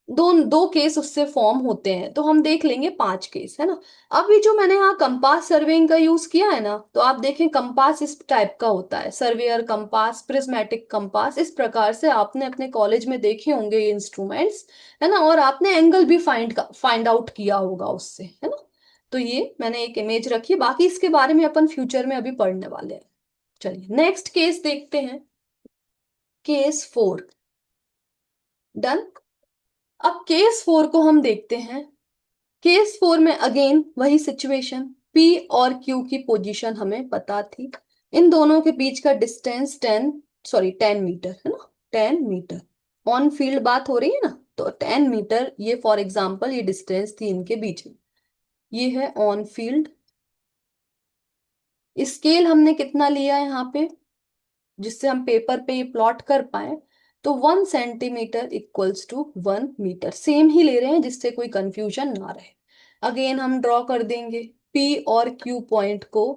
दो दो केस उससे फॉर्म होते हैं, तो हम देख लेंगे 5 केस, है ना। अभी जो मैंने यहाँ कंपास सर्वेइंग का यूज किया है ना, तो आप देखें कंपास इस टाइप का होता है, सर्वेयर कंपास, प्रिज्मेटिक कंपास, इस प्रकार से आपने अपने कॉलेज में देखे होंगे ये इंस्ट्रूमेंट्स, है ना, और आपने एंगल भी फाइंड आउट किया होगा उससे, है ना। तो ये मैंने एक इमेज रखी है, बाकी इसके बारे में अपन फ्यूचर में अभी पढ़ने वाले हैं। चलिए नेक्स्ट केस देखते हैं, केस 4। डन। अब केस 4 को हम देखते हैं। केस 4 में अगेन वही सिचुएशन, पी और क्यू की पोजीशन हमें पता थी, इन दोनों के बीच का डिस्टेंस 10 मीटर, है ना, 10 मीटर। ऑन फील्ड बात हो रही है ना, तो 10 मीटर, ये फॉर एग्जाम्पल ये डिस्टेंस थी इनके बीच में, ये है ऑन फील्ड। स्केल हमने कितना लिया है यहाँ पे, जिससे हम पेपर पे ये प्लॉट कर पाए, तो 1 centimetre equals to 1 metre, same ही ले रहे हैं जिससे कोई कंफ्यूजन ना रहे। अगेन हम ड्रॉ कर देंगे, पी और क्यू पॉइंट को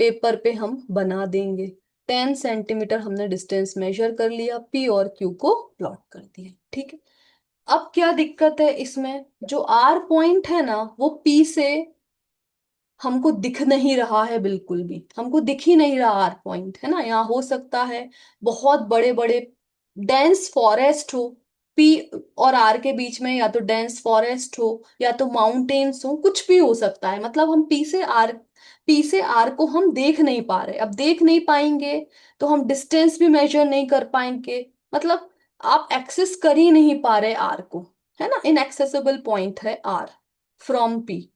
पेपर पे हम बना देंगे। 10 सेंटीमीटर हमने डिस्टेंस मेजर कर लिया, पी और क्यू को प्लॉट कर दिया। ठीक है, अब क्या दिक्कत है इसमें, जो आर पॉइंट है ना वो पी से हमको दिख नहीं रहा है, बिल्कुल भी हमको दिख ही नहीं रहा आर पॉइंट, है ना। यहाँ हो सकता है बहुत बड़े बड़े डेंस फॉरेस्ट हो, पी और आर के बीच में या तो डेंस फॉरेस्ट हो या तो माउंटेन्स हो, कुछ भी हो सकता है। मतलब हम पी से आर को हम देख नहीं पा रहे। अब देख नहीं पाएंगे तो हम डिस्टेंस भी मेजर नहीं कर पाएंगे। मतलब आप एक्सेस कर ही नहीं पा रहे आर को, है ना। इनएक्सेसिबल पॉइंट है R from P.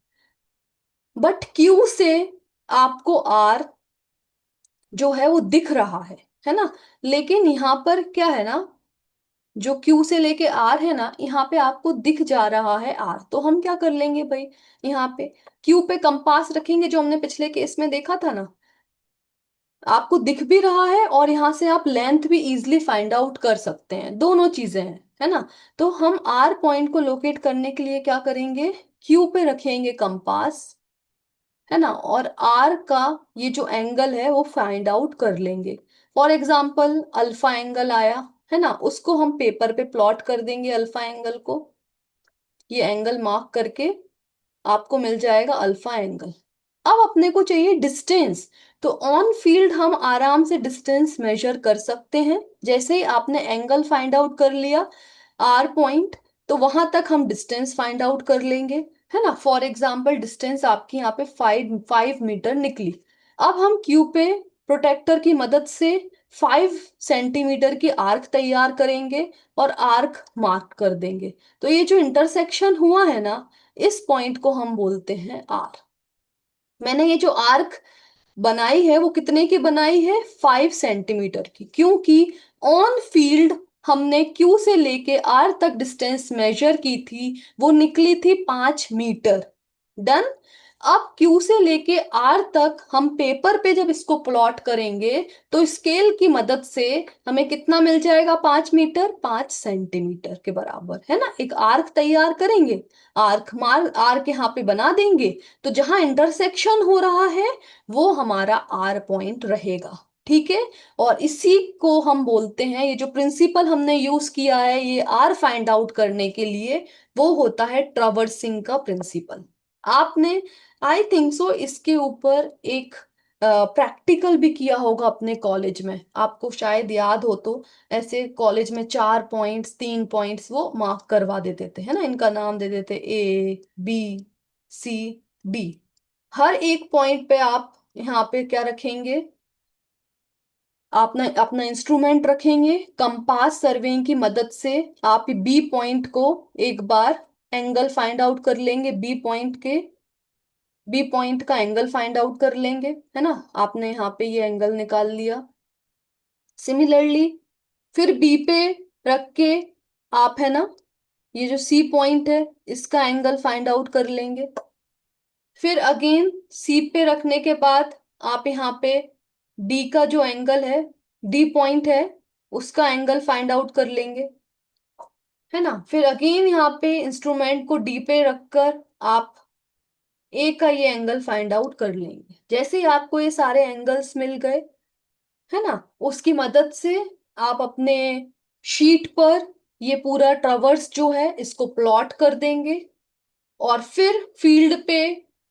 But Q से आपको आर जो है वो दिख रहा है ना। लेकिन यहाँ पर क्या है ना, जो क्यू से लेके आर है ना, यहाँ पे आपको दिख जा रहा है आर। तो हम क्या कर लेंगे भाई, यहाँ पे क्यू पे कंपास रखेंगे, जो हमने पिछले केस में देखा था ना। आपको दिख भी रहा है और यहाँ से आप लेंथ भी इजीली फाइंड आउट कर सकते हैं, दोनों चीजें हैं, है ना। तो हम आर पॉइंट को लोकेट करने के लिए क्या करेंगे, क्यू पे रखेंगे कंपास, है ना, और आर का ये जो एंगल है वो फाइंड आउट कर लेंगे। फॉर एग्जाम्पल अल्फा एंगल आया, है ना, उसको हम पेपर पे प्लॉट कर देंगे अल्फा एंगल को। ये एंगल मार्क करके आपको मिल जाएगा अल्फा एंगल। अब अपने को चाहिए डिस्टेंस। तो ऑन फील्ड हम आराम से डिस्टेंस मेजर कर सकते हैं। जैसे ही आपने एंगल फाइंड आउट कर लिया आर पॉइंट, तो वहां तक हम डिस्टेंस फाइंड आउट कर लेंगे, है ना। फॉर एग्जाम्पल डिस्टेंस आपकी यहाँ पे 5 मीटर निकली। अब हम क्यू पे प्रोटेक्टर की मदद से 5 सेंटीमीटर की आर्क तैयार करेंगे और आर्क मार्क कर देंगे। तो ये जो इंटरसेक्शन हुआ है ना, इस पॉइंट को हम बोलते हैं आर। मैंने ये जो आर्क बनाई है वो कितने की बनाई है, 5 सेंटीमीटर की, क्योंकि ऑन फील्ड हमने क्यू से लेके आर तक डिस्टेंस मेजर की थी, वो निकली थी 5 मीटर। डन। अब क्यू से लेके आर तक हम पेपर पे जब इसको प्लॉट करेंगे तो स्केल की मदद से हमें कितना मिल जाएगा, 5 मीटर, 5 सेंटीमीटर के बराबर, है ना। एक आर्क तैयार करेंगे, आर्क यहाँ पे बना देंगे, तो जहां इंटरसेक्शन हो रहा है वो हमारा आर पॉइंट रहेगा। ठीक है। और इसी को हम बोलते हैं, ये जो प्रिंसिपल हमने यूज किया है ये आर फाइंड आउट करने के लिए, वो होता है ट्रैवर्सिंग का प्रिंसिपल। आपने आई थिंक सो इसके ऊपर एक प्रैक्टिकल भी किया होगा अपने कॉलेज में, आपको शायद याद हो तो। ऐसे कॉलेज में 4 पॉइंट्स, 3 पॉइंट्स वो मार्क करवा देते थे, है ना। इनका नाम दे देते ए बी सी डी। हर एक पॉइंट पे आप यहाँ पे क्या रखेंगे, अपना अपना इंस्ट्रूमेंट रखेंगे, कंपास सर्वेइंग की मदद से आप बी पॉइंट को एक बार एंगल फाइंड आउट कर लेंगे, बी पॉइंट का एंगल फाइंड आउट कर लेंगे, है ना। आपने यहाँ पे ये एंगल निकाल लिया। सिमिलरली फिर बी पे रख के आप, है ना, ये जो सी पॉइंट है इसका एंगल फाइंड आउट कर लेंगे। फिर अगेन सी पे रखने के बाद आप यहाँ पे डी का जो एंगल है, डी पॉइंट है, उसका एंगल फाइंड आउट कर लेंगे, है ना। फिर अगेन यहाँ पे इंस्ट्रूमेंट को डी पे रखकर आप ए का ये एंगल फाइंड आउट कर लेंगे। जैसे ही आपको ये सारे एंगल्स मिल गए, है ना, उसकी मदद से आप अपने शीट पर ये पूरा ट्रावर्स जो है इसको प्लॉट कर देंगे। और फिर फील्ड पे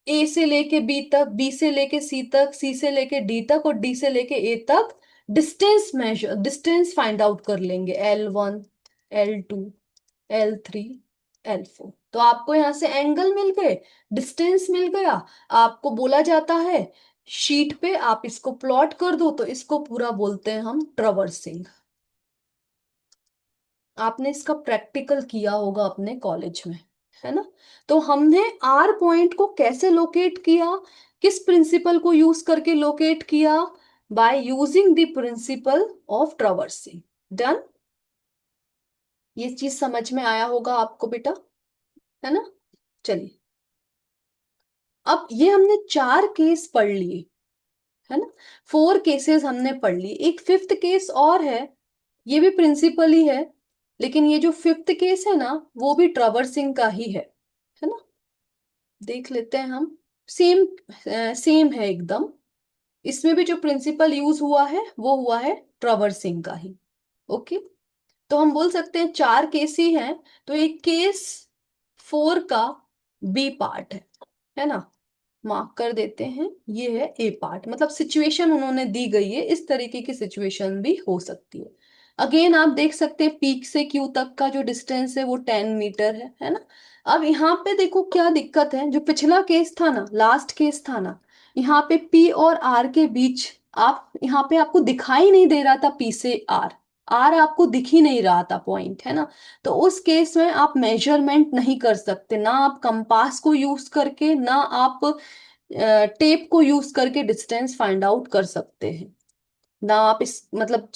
ए से लेके बी तक, बी से लेके सी तक, सी से लेके डी तक और डी से लेके ए तक डिस्टेंस फाइंड आउट कर लेंगे, L1, L2, L3, L4। तो आपको यहां से एंगल मिल गए, डिस्टेंस मिल गया। आपको बोला जाता है शीट पे आप इसको प्लॉट कर दो, तो इसको पूरा बोलते हैं हम ट्रवर्सिंग। आपने इसका प्रैक्टिकल किया होगा अपने कॉलेज में, है ना। तो हमने आर पॉइंट को कैसे लोकेट किया, किस प्रिंसिपल को यूज करके लोकेट किया, by using the principle of traversing. Done. ये चीज समझ में आया होगा आपको बेटा, है ना। चलिए, अब ये हमने 4 केस पढ़ लिए, है ना। 4 केसेस हमने पढ़ लिए, एक फिफ्थ केस और है, ये भी प्रिंसिपल ही है, लेकिन ये जो फिफ्थ केस है ना वो भी ट्रवर्सिंग का ही है ना। देख लेते हैं हम। सेम सेम है एकदम। इसमें भी जो प्रिंसिपल यूज हुआ है वो हुआ है ट्रवर्सिंग का ही। ओके। तो हम बोल सकते हैं 4 केस ही हैं। तो एक केस 4 का बी पार्ट है ना, मार्क कर देते हैं। ये है ए पार्ट, मतलब सिचुएशन उन्होंने दी गई है, इस तरीके की सिचुएशन भी हो सकती है। अगेन आप देख सकते हैं पीक से क्यू तक का जो डिस्टेंस है वो 10 मीटर है ना। अब यहाँ पे देखो क्या दिक्कत है, जो पिछला केस था ना, लास्ट केस था ना, यहाँ पे पी और आर के बीच, आप यहाँ पे आपको दिखाई नहीं दे रहा था पी से आर, आर आपको दिख ही नहीं रहा था पॉइंट, है ना। तो उस केस में आप मेजरमेंट नहीं कर सकते, ना आप कंपास को यूज करके, ना आप टेप को यूज करके डिस्टेंस फाइंड आउट कर सकते हैं। ना आप इस मतलब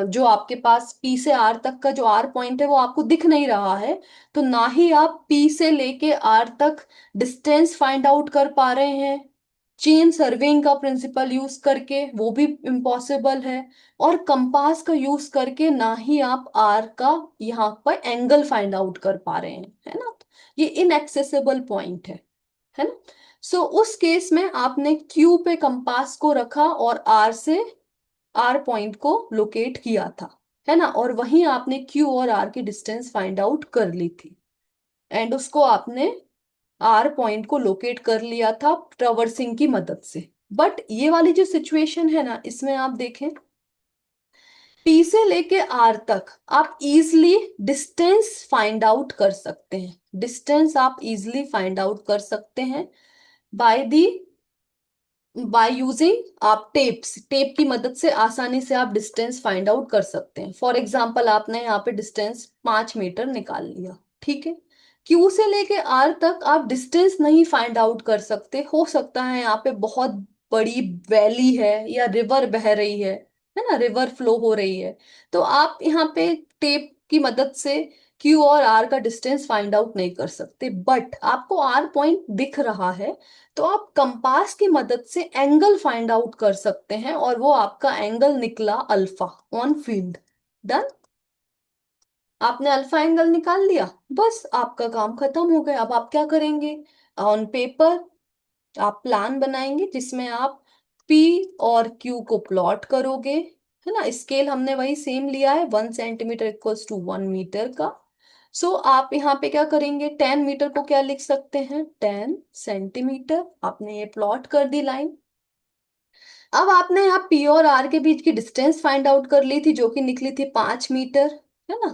जो आपके पास पी से आर तक का जो आर पॉइंट है वो आपको दिख नहीं रहा है, तो ना ही आप पी से लेके आर तक डिस्टेंस फाइंड आउट कर पा रहे हैं चेन सर्विंग का प्रिंसिपल यूज करके, वो भी इम्पॉसिबल है। और कंपास का यूज करके ना ही आप आर का यहाँ पर एंगल फाइंड आउट कर पा रहे हैं, है ना। ये इनएक्सेसिबल पॉइंट है ना। सो उस केस में आपने क्यू पे कंपास को रखा और आर से आर पॉइंट को लोकेट किया था, है ना, और वहीं आपने क्यू और आर की डिस्टेंस फाइंड आउट कर ली थी, एंड उसको आपने आर पॉइंट को लोकेट कर लिया था ट्रवर्सिंग की मदद से। बट ये वाली जो सिचुएशन है ना, इसमें आप देखें पी से लेके आर तक आप इजिली डिस्टेंस फाइंड आउट कर सकते हैं, डिस्टेंस आप इजिली फाइंड आउट कर सकते हैं बाय दी बाय यूजिंग आप टेप्स, टेप की मदद से आसानी से आप डिस्टेंस फाइंड आउट कर सकते हैं। फॉर एग्जांपल आपने यहाँ पे डिस्टेंस 5 मीटर निकाल लिया, ठीक है। क्यू से लेके आर तक आप डिस्टेंस नहीं फाइंड आउट कर सकते, हो सकता है यहाँ पे बहुत बड़ी वैली है या रिवर बह रही है ना, रिवर फ्लो हो रही है, तो आप यहाँ पे टेप की मदद से क्यू और आर का डिस्टेंस फाइंड आउट नहीं कर सकते। बट आपको आर पॉइंट दिख रहा है, तो आप कंपास की मदद से एंगल फाइंड आउट कर सकते हैं, और वो आपका एंगल निकला अल्फा ऑन फील्ड। डन, आपने अल्फा एंगल निकाल लिया, बस आपका काम खत्म हो गया। अब आप क्या करेंगे, ऑन पेपर आप प्लान बनाएंगे जिसमें आप पी और क्यू को प्लॉट करोगे, है ना। स्केल हमने वही सेम लिया है, 1 सेंटीमीटर इक्वल्स टू 1 मीटर का। सो आप यहाँ पे क्या करेंगे, 10 मीटर को क्या लिख सकते हैं, 10 सेंटीमीटर, आपने ये प्लॉट कर दी लाइन। अब आपने यहाँ पी और आर के बीच की डिस्टेंस फाइंड आउट कर ली थी जो कि निकली थी 5 मीटर, है ना।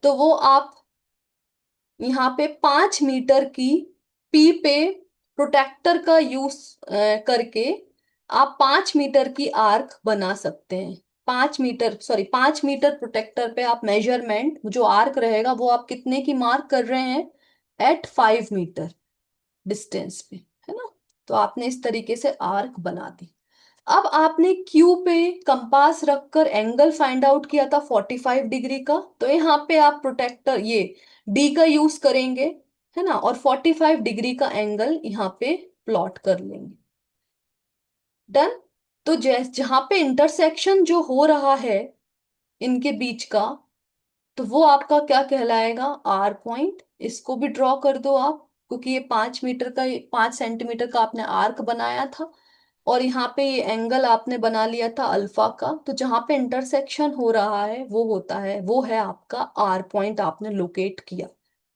तो वो आप यहाँ पे 5 मीटर की पी पे प्रोटेक्टर का यूज करके आप 5 मीटर की आर्क बना सकते हैं। 5 मीटर, सॉरी 5 मीटर प्रोटेक्टर पे आप मेजरमेंट जो आर्क रहेगा वो आप कितने की मार्क कर रहे हैं, एट 5 मीटर डिस्टेंस पे, है ना। तो आपने इस तरीके से आर्क बना दी। अब आपने क्यू पे कंपास रखकर एंगल फाइंड आउट किया था 45 डिग्री का, तो यहाँ पे आप प्रोटेक्टर ये डी का यूज करेंगे, है ना, और 45 डिग्री का एंगल यहाँ पे प्लॉट कर लेंगे। डन। तो जैस जहां पे इंटरसेक्शन जो हो रहा है इनके बीच का, तो वो आपका क्या कहलाएगा, आर पॉइंट। इसको भी ड्रॉ कर दो आप, क्योंकि ये 5 मीटर का, 5 सेंटीमीटर का आपने आर्क बनाया था, और यहाँ पे ये एंगल आपने बना लिया था अल्फा का। तो जहां पे इंटरसेक्शन हो रहा है वो होता है, वो है आपका आर पॉइंट, आपने लोकेट किया,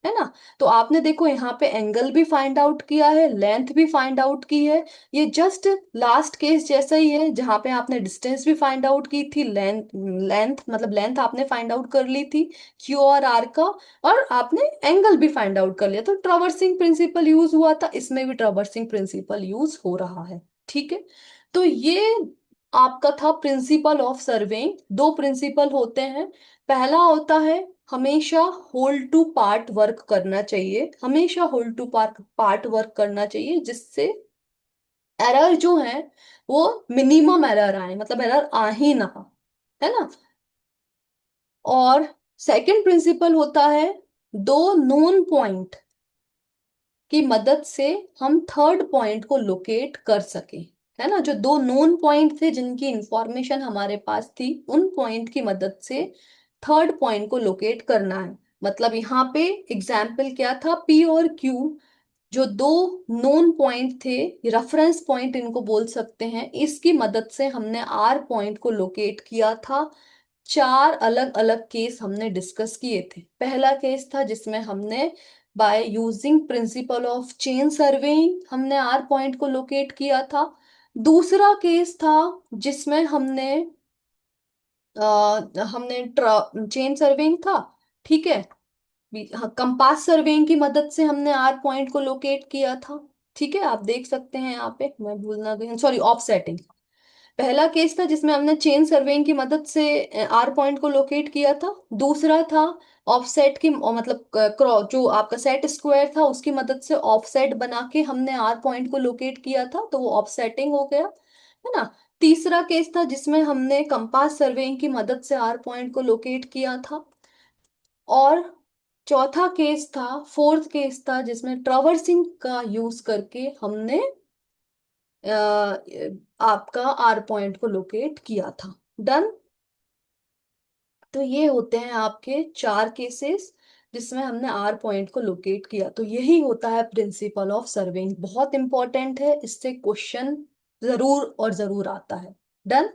है ना। तो आपने देखो यहाँ पे एंगल भी फाइंड आउट किया है, लेंथ भी फाइंड आउट की है। ये जस्ट लास्ट केस जैसा ही है जहां पे आपने डिस्टेंस भी फाइंड आउट की थी, लेंथ, लेंथ मतलब लेंथ आपने फाइंड आउट कर ली थी क्यू और आर का, और आपने एंगल भी फाइंड आउट कर लिया। तो ट्रावर्सिंग प्रिंसिपल यूज हुआ था, इसमें भी ट्रावर्सिंग प्रिंसिपल यूज हो रहा है, ठीक है। तो ये आपका था प्रिंसिपल ऑफ सर्वेइंग। दो प्रिंसिपल होते हैं, पहला होता है हमेशा होल टू पार्ट वर्क करना चाहिए, हमेशा whole to part part work करना चाहिए, जिससे एरर जो है वो मिनिमम एरर आए, मतलब एरर आ ही ना, है ना। और सेकंड प्रिंसिपल होता है दो नोन पॉइंट की मदद से हम थर्ड पॉइंट को लोकेट कर सके, है ना। जो दो नोन पॉइंट थे जिनकी इंफॉर्मेशन हमारे पास थी, उन पॉइंट की मदद से थर्ड पॉइंट को लोकेट करना है। मतलब यहाँ पे एग्जाम्पल क्या था, पी और क्यू जो दो नोन पॉइंट थे, रेफरेंस पॉइंट इनको बोल सकते हैं, इसकी मदद से हमने आर पॉइंट को लोकेट किया था। चार अलग अलग केस हमने डिस्कस किए थे। पहला केस था जिसमें हमने by using principle of chain surveying हमने आर पॉइंट को लोकेट किया था। दूसरा केस था जिसमें हमने हमने चेन सर्वेइंग था, ठीक है। हाँ, कंपास सर्वेइंग की मदद से हमने आर पॉइंट को लोकेट किया था, ठीक है। आप देख सकते हैं यहाँ पे, मैं भूल ना गई, सॉरी, ऑफसेटिंग। पहला केस था जिसमें हमने चेन सर्वेइंग की मदद से आर पॉइंट को लोकेट किया था। दूसरा था ऑफसेट की, मतलब जो आपका सेट स्क्वायर था उसकी मदद से ऑफसेट बना के हमने आर पॉइंट को लोकेट किया था, तो वो ऑफसेटिंग हो गया, है ना। तीसरा केस था जिसमें हमने कंपास सर्वेइंग की मदद से आर पॉइंट को लोकेट किया था। और चौथा केस था, फोर्थ केस था, जिसमें ट्रैवर्सिंग का यूज करके हमने आपका आर पॉइंट को लोकेट किया था। डन। तो ये होते हैं आपके चार केसेस जिसमें हमने आर पॉइंट को लोकेट किया। तो यही होता है प्रिंसिपल ऑफ सर्विंग, बहुत इंपॉर्टेंट है, इससे क्वेश्चन जरूर और जरूर आता है। डन।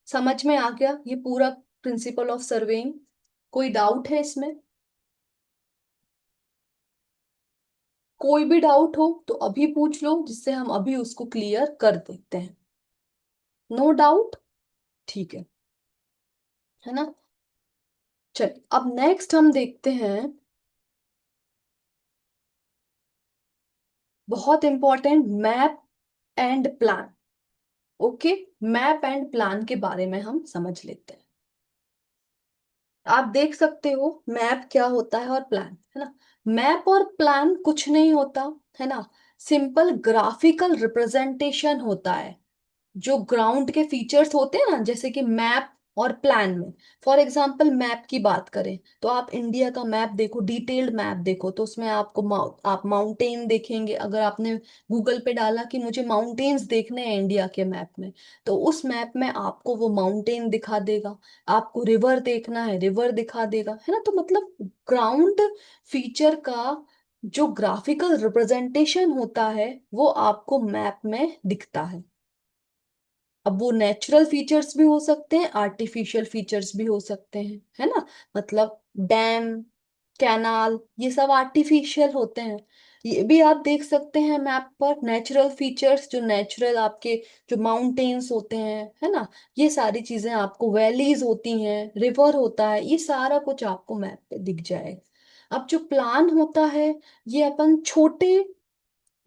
समझ में आ गया ये पूरा प्रिंसिपल ऑफ सर्वेइंग? कोई डाउट है इसमें? कोई भी डाउट हो तो अभी पूछ लो, जिससे हम अभी उसको क्लियर कर देते हैं। No doubt? ठीक है ना। चलिए अब नेक्स्ट हम देखते हैं, बहुत important, map and plan. Okay, map and plan के बारे में हम समझ लेते हैं। आप देख सकते हो मैप क्या होता है और प्लान, है ना। मैप और प्लान कुछ नहीं होता, है ना। सिंपल ग्राफिकल रिप्रेजेंटेशन होता है। जो ग्राउंड के फीचर्स होते हैं ना, जैसे कि मैप और प्लान में, फॉर एग्जांपल मैप की बात करें तो आप इंडिया का मैप देखो, डिटेल्ड मैप देखो, तो उसमें आपको आप माउंटेन देखेंगे। अगर आपने गूगल पे डाला कि मुझे माउंटेन्स देखने हैं इंडिया के मैप में, तो उस मैप में आपको वो माउंटेन दिखा देगा। आपको रिवर देखना है, रिवर दिखा देगा, है ना। तो मतलब ग्राउंड फीचर का जो ग्राफिकल रिप्रेजेंटेशन होता है वो आपको मैप में दिखता है। अब वो नेचुरल फीचर्स भी हो सकते हैं, आर्टिफिशियल फीचर्स भी हो सकते हैं, है ना। मतलब डैम, कैनाल, ये सब आर्टिफिशियल होते हैं। ये भी आप देख सकते हैं मैप पर। नेचुरल फीचर्स, जो नेचुरल आपके जो माउंटेन्स होते हैं, है ना, ये सारी चीजें आपको, वैलीज होती हैं, रिवर होता है, ये सारा कुछ आपको मैप पे दिख जाएगा। अब जो प्लान होता है, ये अपन छोटे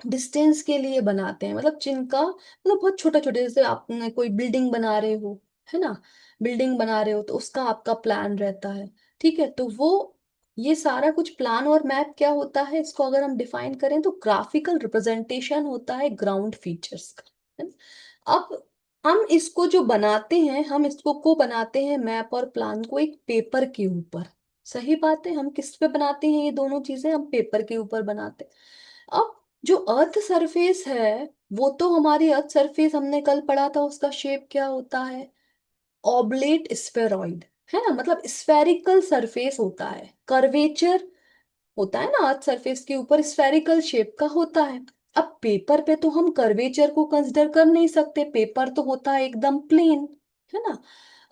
डिस्टेंस के लिए बनाते हैं, मतलब जिनका मतलब बहुत छोटे छोटे, जैसे आपने कोई बिल्डिंग बना रहे हो, है ना, बिल्डिंग बना रहे हो तो उसका आपका प्लान रहता है, ठीक है। तो वो ये सारा कुछ प्लान और मैप क्या होता है, इसको अगर हम डिफाइन करें तो ग्राफिकल रिप्रेजेंटेशन होता है ग्राउंड फीचर्स का, है ना? अब हम इसको जो बनाते हैं, हम इसको को बनाते हैं मैप और प्लान को एक पेपर के ऊपर। सही बात है, हम किस पे बनाते हैं ये दोनों चीजें? हम पेपर के ऊपर बनाते हैं। अब जो अर्थ सरफेस है, वो तो हमारी अर्थ सरफेस हमने कल पढ़ा था, उसका शेप क्या होता है? ऑब्लेट स्फेरॉइड, है ना। मतलब स्फेरिकल सरफेस होता है, कर्वेचर होता है ना, अर्थ सरफेस के ऊपर स्फेरिकल शेप का होता है। अब पेपर पे तो हम कर्वेचर को कंसिडर कर नहीं सकते, पेपर तो होता है एकदम प्लेन, है ना।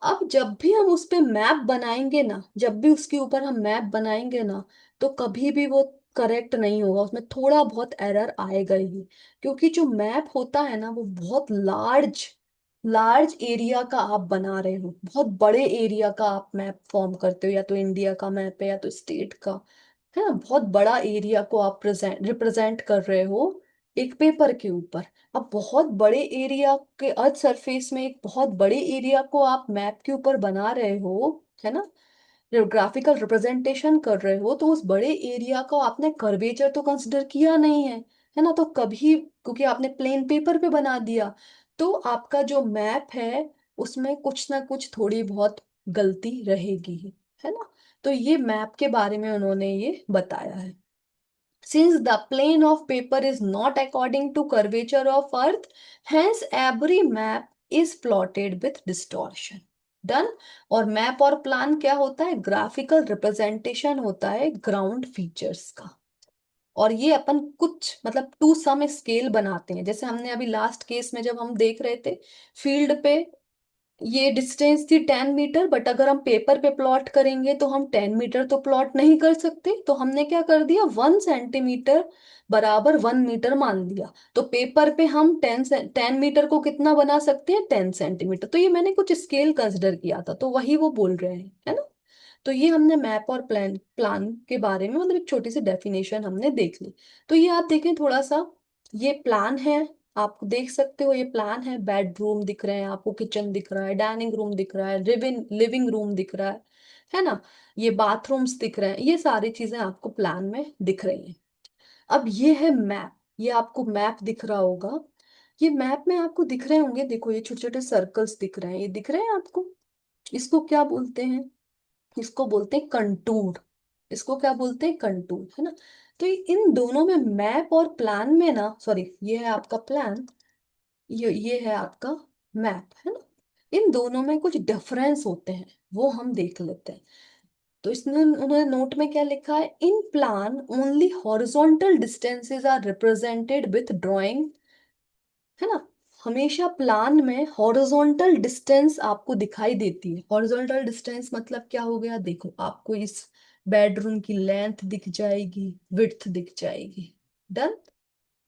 अब जब भी हम उस पे मैप बनाएंगे ना, जब भी उसके ऊपर हम मैप बनाएंगे ना, तो कभी भी वो करेक्ट नहीं होगा, उसमें थोड़ा बहुत एरर आएगा ही। क्योंकि जो मैप होता है ना, वो बहुत लार्ज लार्ज एरिया का आप बना रहे हो, बहुत बड़े एरिया का आप मैप फॉर्म करते हो, या तो इंडिया का मैप है या तो स्टेट का, है ना। बहुत बड़ा एरिया को आप प्रेजेंट रिप्रेजेंट कर रहे हो एक पेपर के ऊपर। अब बहुत बड़े एरिया के अर्थ सरफेस में एक बहुत बड़े एरिया को आप मैप के ऊपर बना रहे हो, है ना, ग्राफिकल रिप्रेजेंटेशन कर रहे हो, तो उस बड़े एरिया को आपने कर्वेचर तो कंसिडर किया नहीं है ना। तो कभी, क्योंकि आपने प्लेन पेपर पे बना दिया, तो आपका जो मैप है उसमें कुछ ना कुछ थोड़ी बहुत गलती रहेगी ही, है ना। तो ये मैप के बारे में उन्होंने ये बताया है। Since the plane of paper is not according to curvature of earth, hence every map is plotted with distortion. Done. और मैप और प्लान क्या होता है? ग्राफिकल रिप्रेजेंटेशन होता है ग्राउंड फीचर्स का। और ये अपन कुछ मतलब टू सम स्केल बनाते हैं, जैसे हमने अभी लास्ट केस में जब हम देख रहे थे फील्ड पे ये डिस्टेंस थी 10 मीटर, बट अगर हम पेपर पे प्लॉट करेंगे तो हम 10 मीटर तो प्लॉट नहीं कर सकते, तो हमने क्या कर दिया, 1 सेंटीमीटर बराबर 1 मीटर मान लिया। तो पेपर पे हम 10 मीटर को कितना बना सकते हैं, 10 सेंटीमीटर। तो ये मैंने कुछ स्केल कंसिडर किया था, तो वही वो बोल रहे हैं, है ना। तो ये हमने मैप और प्लान प्लान के बारे में मतलब एक छोटी सी डेफिनेशन हमने देख ली। तो ये आप देखें थोड़ा सा, ये प्लान है, आप देख सकते हो, ये प्लान है, बेडरूम दिख रहे हैं आपको, किचन दिख रहा है, डाइनिंग रूम दिख रहा है, लिविंग लिविंग रूम दिख रहा है ना, ये बाथरूम्स दिख रहे हैं, ये सारी चीजें आपको प्लान में दिख रही हैं। अब ये है मैप, ये आपको मैप दिख रहा होगा। ये मैप में आपको दिख रहे होंगे, देखो ये छोटे छोटे सर्कल्स दिख रहे हैं, ये दिख रहे हैं आपको। इसको क्या बोलते हैं, इसको बोलते हैं कंटूर। इसको क्या बोलते हैं, कंटूर, है ना। तो इन दोनों में, मैप और प्लान में ना, सॉरी ये है आपका प्लान, ये है आपका मैप, है ना। इन दोनों में कुछ डिफरेंस होते हैं, वो हम देख लेते हैं। तो इसमें उन्होंने नोट में क्या लिखा है, in plan only horizontal distances are represented with drawing, है ना। हमेशा प्लान में हॉरिजॉन्टल डिस्टेंस आपको दिखाई देती है। हॉरिजॉन्टल डिस्टेंस मतलब क्या हो गया, देखो आपको इस बेडरूम की लेंथ दिख जाएगी, विड्थ दिख जाएगी, डन।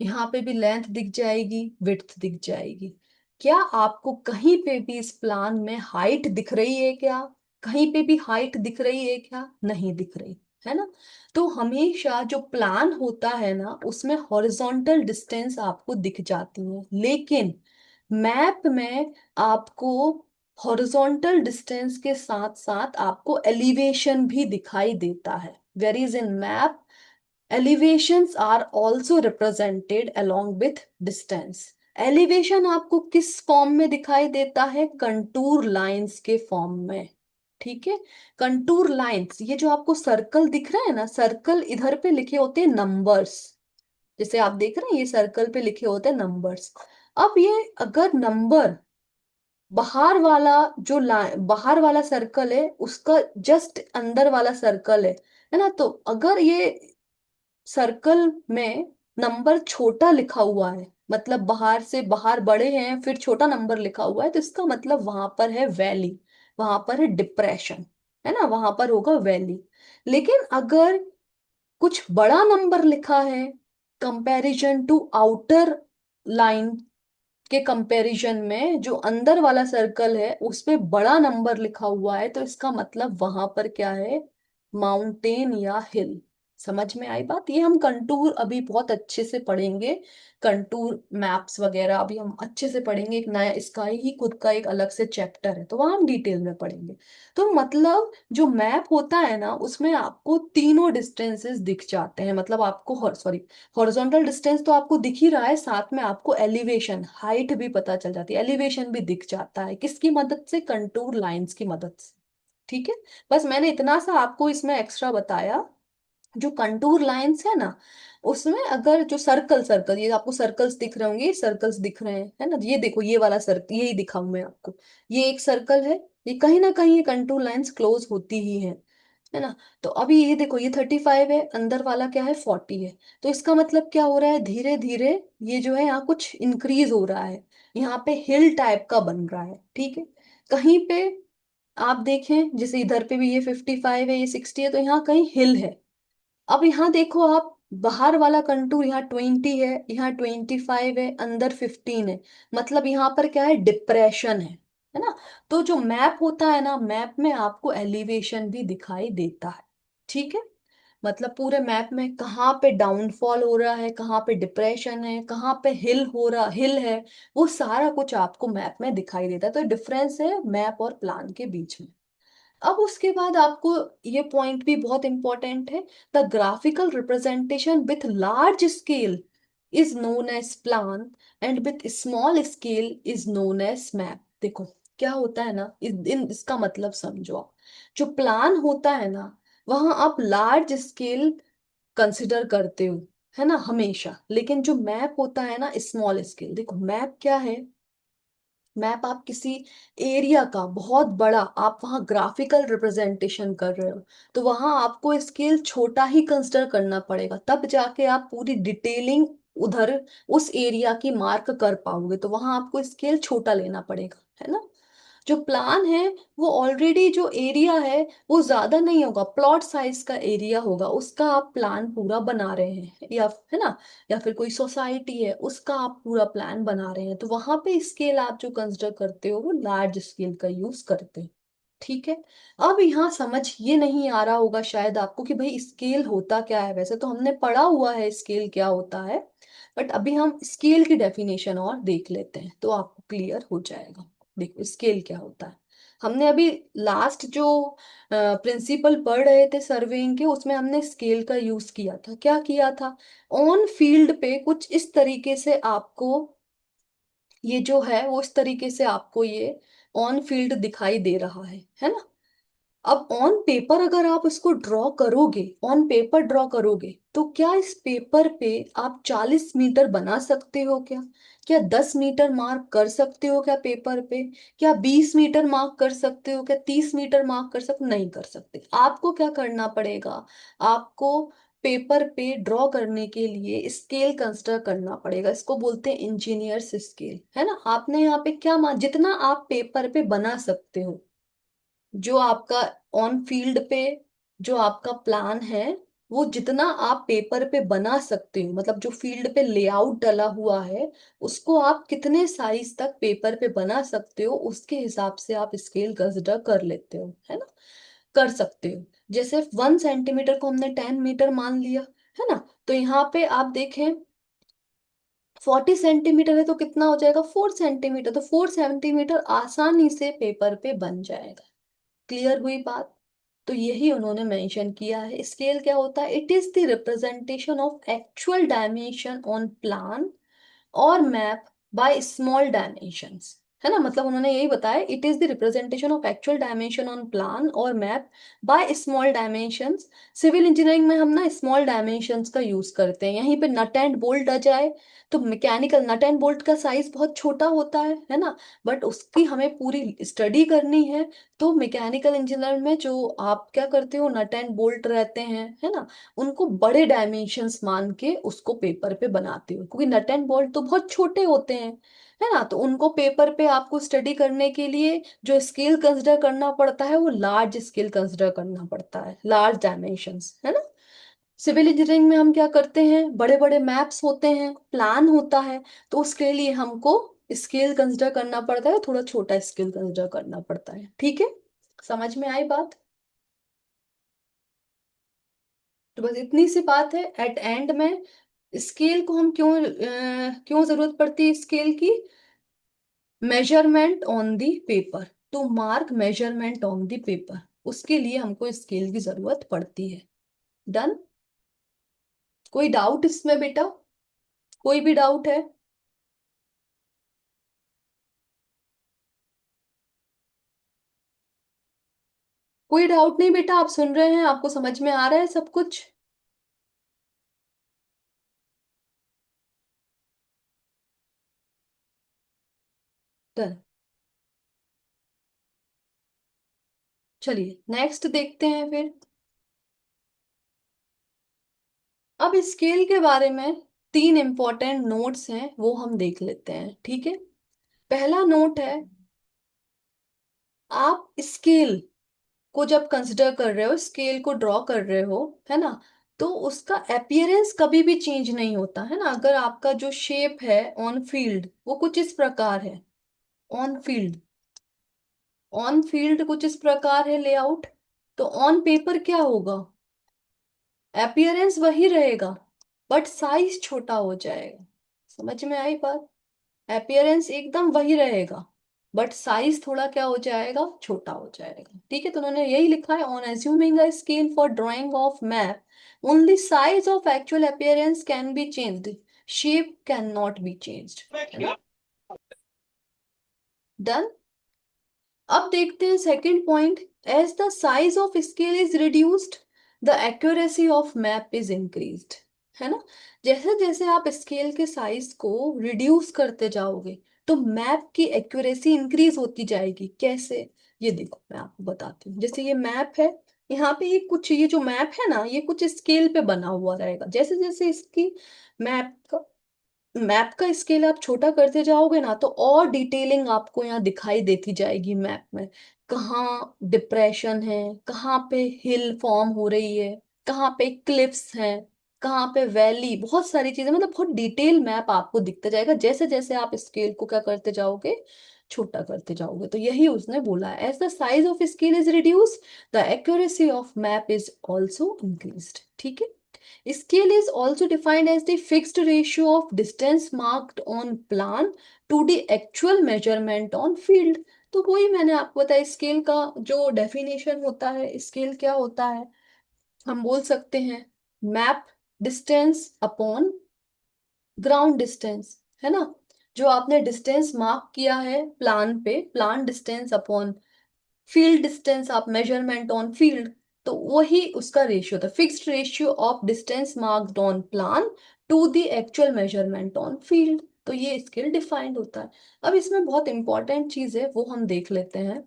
यहाँ पे भी लेंथ दिख जाएगी, विड्थ दिख जाएगी। क्या आपको कहीं पे भी इस प्लान में हाइट दिख रही है क्या, कहीं पे भी हाइट दिख रही है क्या, नहीं दिख रही, है ना। तो हमेशा जो प्लान होता है ना, उसमें हॉरिजॉन्टल डिस्टेंस आपको दिख जाती है, लेकिन मैप में आपको हॉरिजॉन्टल डिस्टेंस के साथ साथ आपको एलिवेशन भी दिखाई देता है। Where is in map elevations are also represented along with distance। Elevation आपको किस फॉर्म में दिखाई देता है, कंटूर लाइंस के फॉर्म में, ठीक है। कंटूर लाइंस, ये जो आपको सर्कल दिख रहा है ना, सर्कल इधर पे लिखे होते हैं नंबर्स, जैसे आप देख रहे हैं ये सर्कल पे लिखे होते हैं नंबर्स। अब ये अगर नंबर बाहर वाला, जो बाहर वाला सर्कल है उसका जस्ट अंदर वाला सर्कल है ना, तो अगर ये सर्कल में नंबर छोटा लिखा हुआ है, मतलब बाहर से बाहर बड़े हैं फिर छोटा नंबर लिखा हुआ है, तो इसका मतलब वहां पर है वैली, वहां पर है डिप्रेशन, है ना, वहां पर होगा वैली। लेकिन अगर कुछ बड़ा नंबर लिखा है, कंपैरिजन टू आउटर लाइन के कंपैरिजन में जो अंदर वाला सर्कल है उस पे बड़ा नंबर लिखा हुआ है, तो इसका मतलब वहां पर क्या है, माउंटेन या हिल। समझ में आई बात, ये हम कंटूर अभी बहुत अच्छे से पढ़ेंगे, कंटूर मैप्स वगैरह अभी हम अच्छे से पढ़ेंगे, एक नया इसका ही खुद का एक अलग से चैप्टर है, तो वहां हम डिटेल में पढ़ेंगे। तो मतलब जो मैप होता है ना, उसमें आपको तीनों डिस्टेंसेस दिख जाते हैं, मतलब आपको सॉरी, हॉरिजॉन्टल डिस्टेंस तो आपको दिख ही रहा है, साथ में आपको एलिवेशन हाइट भी पता चल जाती है, एलिवेशन भी दिख जाता है, किसकी मदद से, कंटूर लाइंस की मदद से, ठीक है। बस मैंने इतना सा आपको इसमें एक्स्ट्रा बताया। जो कंटूर लाइंस है ना, उसमें अगर जो सर्कल सर्कल, ये आपको सर्कल्स दिख रहे होंगे, सर्कल्स दिख रहे हैं, है ना, ये देखो ये वाला सर्कल, यही दिखाऊं मैं आपको, ये एक सर्कल है, ये कहीं ना कहीं ये कंटूर लाइंस क्लोज होती ही है ना। तो अभी ये देखो ये 35 है, अंदर वाला क्या है, 40 है। तो इसका मतलब क्या हो रहा है, धीरे धीरे ये जो है यहाँ कुछ इंक्रीज हो रहा है, यहाँ पे हिल टाइप का बन रहा है, ठीक है। कहीं पे आप देखें, जैसे इधर पे भी ये 55 है, ये 60 है, तो यहाँ कहीं हिल है। अब यहाँ देखो आप, बाहर वाला कंटूर यहाँ 20 है, यहाँ 25 है, अंदर 15 है, मतलब यहाँ पर क्या है, डिप्रेशन है ना। तो जो मैप होता है ना, मैप में आपको एलिवेशन भी दिखाई देता है, ठीक है। मतलब पूरे मैप में कहाँ पे डाउनफॉल हो रहा है, कहाँ पे डिप्रेशन है, कहाँ पे हिल है, वो सारा कुछ आपको मैप में दिखाई देता है। तो डिफरेंस है मैप और प्लान के बीच में। अब उसके बाद आपको ये पॉइंट भी बहुत इंपॉर्टेंट है, the graphical representation with large scale is known as plan and with small scale is known as map. देखो क्या होता है ना, इसका मतलब समझो आप, जो प्लान होता है ना, वहां आप लार्ज स्केल कंसिडर करते हो, है ना, हमेशा। लेकिन जो मैप होता है ना, स्मॉल स्केल। देखो मैप क्या है, मैप आप किसी एरिया का बहुत बड़ा, आप वहाँ ग्राफिकल रिप्रेजेंटेशन कर रहे हो, तो वहाँ आपको स्केल छोटा ही कंसिडर करना पड़ेगा, तब जाके आप पूरी डिटेलिंग उधर उस एरिया की मार्क कर पाओगे, तो वहाँ आपको स्केल छोटा लेना पड़ेगा, है ना। जो प्लान है वो ऑलरेडी जो एरिया है वो ज्यादा नहीं होगा, प्लॉट साइज का एरिया होगा, उसका आप प्लान पूरा बना रहे हैं, या है ना, या फिर कोई सोसाइटी है उसका आप पूरा प्लान बना रहे हैं, तो वहां पे स्केल आप जो कंसिडर करते हो वो लार्ज स्केल का यूज करते हो। ठीक है। अब यहाँ समझ ये नहीं आ रहा होगा शायद आपको कि भाई स्केल होता क्या है, वैसे तो हमने पढ़ा हुआ है स्केल क्या होता है, बट अभी हम स्केल की डेफिनेशन और देख लेते हैं तो आपको क्लियर हो जाएगा। देखो स्केल क्या होता है। हमने अभी लास्ट जो प्रिंसिपल पढ़ रहे थे सर्वेइंग के, उसमें हमने स्केल का यूज किया था। क्या किया था? ऑन फील्ड पे कुछ इस तरीके से आपको ये जो है वो इस तरीके से आपको ये ऑन फील्ड दिखाई दे रहा है ना। अब ऑन पेपर अगर आप इसको ड्रॉ करोगे, ऑन पेपर ड्रॉ करोगे, तो क्या इस पेपर पे आप 40 मीटर बना सकते हो क्या? क्या 10 मीटर मार्क कर सकते हो क्या पेपर पे? क्या 20 मीटर मार्क कर सकते हो क्या? 30 मीटर मार्क कर सकते? नहीं कर सकते। आपको क्या करना पड़ेगा? आपको पेपर पे ड्रॉ करने के लिए स्केल कंसिडर करना पड़ेगा। इसको बोलते हैं इंजीनियर्स स्केल, है ना। आपने यहाँ पे क्या मान, जितना आप पेपर पे बना सकते हो, जो आपका ऑन फील्ड पे जो आपका प्लान है, वो जितना आप पेपर पे बना सकते हो, मतलब जो फील्ड पे लेआउट डला हुआ है उसको आप कितने साइज तक पेपर पे बना सकते हो, उसके हिसाब से आप स्केल कंसिडर कर लेते हो, है ना, कर सकते हो। जैसे 1 सेंटीमीटर को हमने 10 मीटर मान लिया, है ना, तो यहाँ पे आप देखें 40 सेंटीमीटर है तो कितना हो जाएगा? 4 सेंटीमीटर, तो 4 सेंटीमीटर आसानी से पेपर पे बन जाएगा। क्लियर हुई बात? तो यही उन्होंने मेंशन किया है। स्केल क्या होता है? It is the representation of actual dimension on plan और मैप बाय स्मॉल डायमेंशंस, है ना। मतलब उन्होंने यही बताया, it is the representation of actual dimension on plan और map by small dimensions. Civil engineering में हम ना स्मॉल डायमेंशंस का यूज करते हैं। यहीं पे नट एंड बोल्ट आ जाए तो मैकेनिकल नट एंड बोल्ट का साइज बहुत छोटा होता है ना, बट उसकी हमें पूरी स्टडी करनी है। तो मैकेनिकल इंजीनियर में जो आप क्या करते हो, नट एंड बोल्ट रहते हैं, है ना, उनको बड़े डायमेंशंस मान के उसको पेपर पे बनाते हो, क्योंकि नट एंड बोल्ट तो बहुत छोटे होते हैं, है ना। तो उनको पेपर पे आपको स्टडी करने के लिए जो स्केल कंसिडर करना पड़ता है वो लार्ज स्केल कंसिडर करना पड़ता है, लार्ज डायमेंशंस, है ना। सिविल इंजीनियरिंग में हम क्या करते हैं, बड़े बड़े मैप्स होते हैं, प्लान होता है, तो उसके लिए हमको स्केल कंसिडर करना पड़ता है, थोड़ा छोटा स्केल कंसिडर करना पड़ता है। ठीक है, समझ में आई बात? तो बस इतनी सी बात है। एट एंड में स्केल को हम क्यों जरूरत पड़ती है स्केल की? Measurement on the paper, to mark measurement on the paper, उसके लिए हमको स्केल की जरूरत पड़ती है। डन? कोई डाउट इसमें बेटा? कोई भी डाउट है? कोई डाउट नहीं बेटा, आप सुन रहे हैं, आपको समझ में आ रहा है सब कुछ? डन। चलिए नेक्स्ट देखते हैं फिर। अब स्केल के बारे में 3 इंपॉर्टेंट नोट्स हैं, वो हम देख लेते हैं। ठीक है। पहला नोट है, आप स्केल को जब कंसिडर कर रहे हो, स्केल को ड्रॉ कर रहे हो, है ना, तो उसका अपीयरेंस कभी भी चेंज नहीं होता, है ना। अगर आपका जो शेप है ऑन फील्ड वो कुछ इस प्रकार है, ऑन फील्ड, ऑन फील्ड कुछ इस प्रकार है लेआउट, तो ऑन पेपर क्या होगा? अपीयरेंस वही रहेगा, बट साइज छोटा हो जाएगा। समझ में आई बात? अपीयरेंस एकदम वही रहेगा, बट साइज थोड़ा क्या हो जाएगा? छोटा हो जाएगा। ठीक है, तो उन्होंने यही लिखा है, on assuming a scale for drawing of map only size of actual appearance can be changed, shape can not be changed, है ना। डन। अब देखते हैं second point, as the size of scale is reduced the accuracy of map is increased, है ना। जैसे जैसे आप स्केल के साइज को रिड्यूस करते जाओगे तो मैप की एक्यूरेसी इंक्रीज होती जाएगी। कैसे? ये देखो मैं आपको बताती हूँ। जैसे ये मैप है, यहाँ पे ये कुछ, ये जो मैप है ना, ये कुछ स्केल पे बना हुआ रहेगा। जैसे जैसे इसकी मैप का मैप का स्केल आप छोटा करते जाओगे ना तो और डिटेलिंग आपको यहाँ दिखाई देती जाएगी मैप में। कहाँ डिप्रेशन है, कहाँ पे हिल फॉर्म हो रही है, कहाँ पे क्लिफ्स हैं, कहाँ पे वैली, बहुत सारी चीजें, मतलब बहुत डिटेल मैप आपको दिखता जाएगा जैसे जैसे आप स्केल को क्या करते जाओगे, छोटा करते जाओगे। तो यही उसने बोला है, as the size of scale is reduce the accuracy of map is also increased. ठीक है। Scale is also defined as the fixed ratio of distance marked on plan to the actual measurement on field। तो वही मैंने आपको बताया, scale का जो definition होता है, स्केल क्या होता है, हम बोल सकते हैं map distance upon ground distance, है ना। जो आपने डिस्टेंस मार्क किया है प्लान पे, plan distance upon field distance, आप मेजरमेंट ऑन फील्ड, तो वही उसका रेशियो था, fixed ratio of distance marked on plan to the actual measurement on field. तो ये स्केल डिफाइंड होता है। अब इसमें बहुत इंपॉर्टेंट चीज है वो हम देख लेते हैं।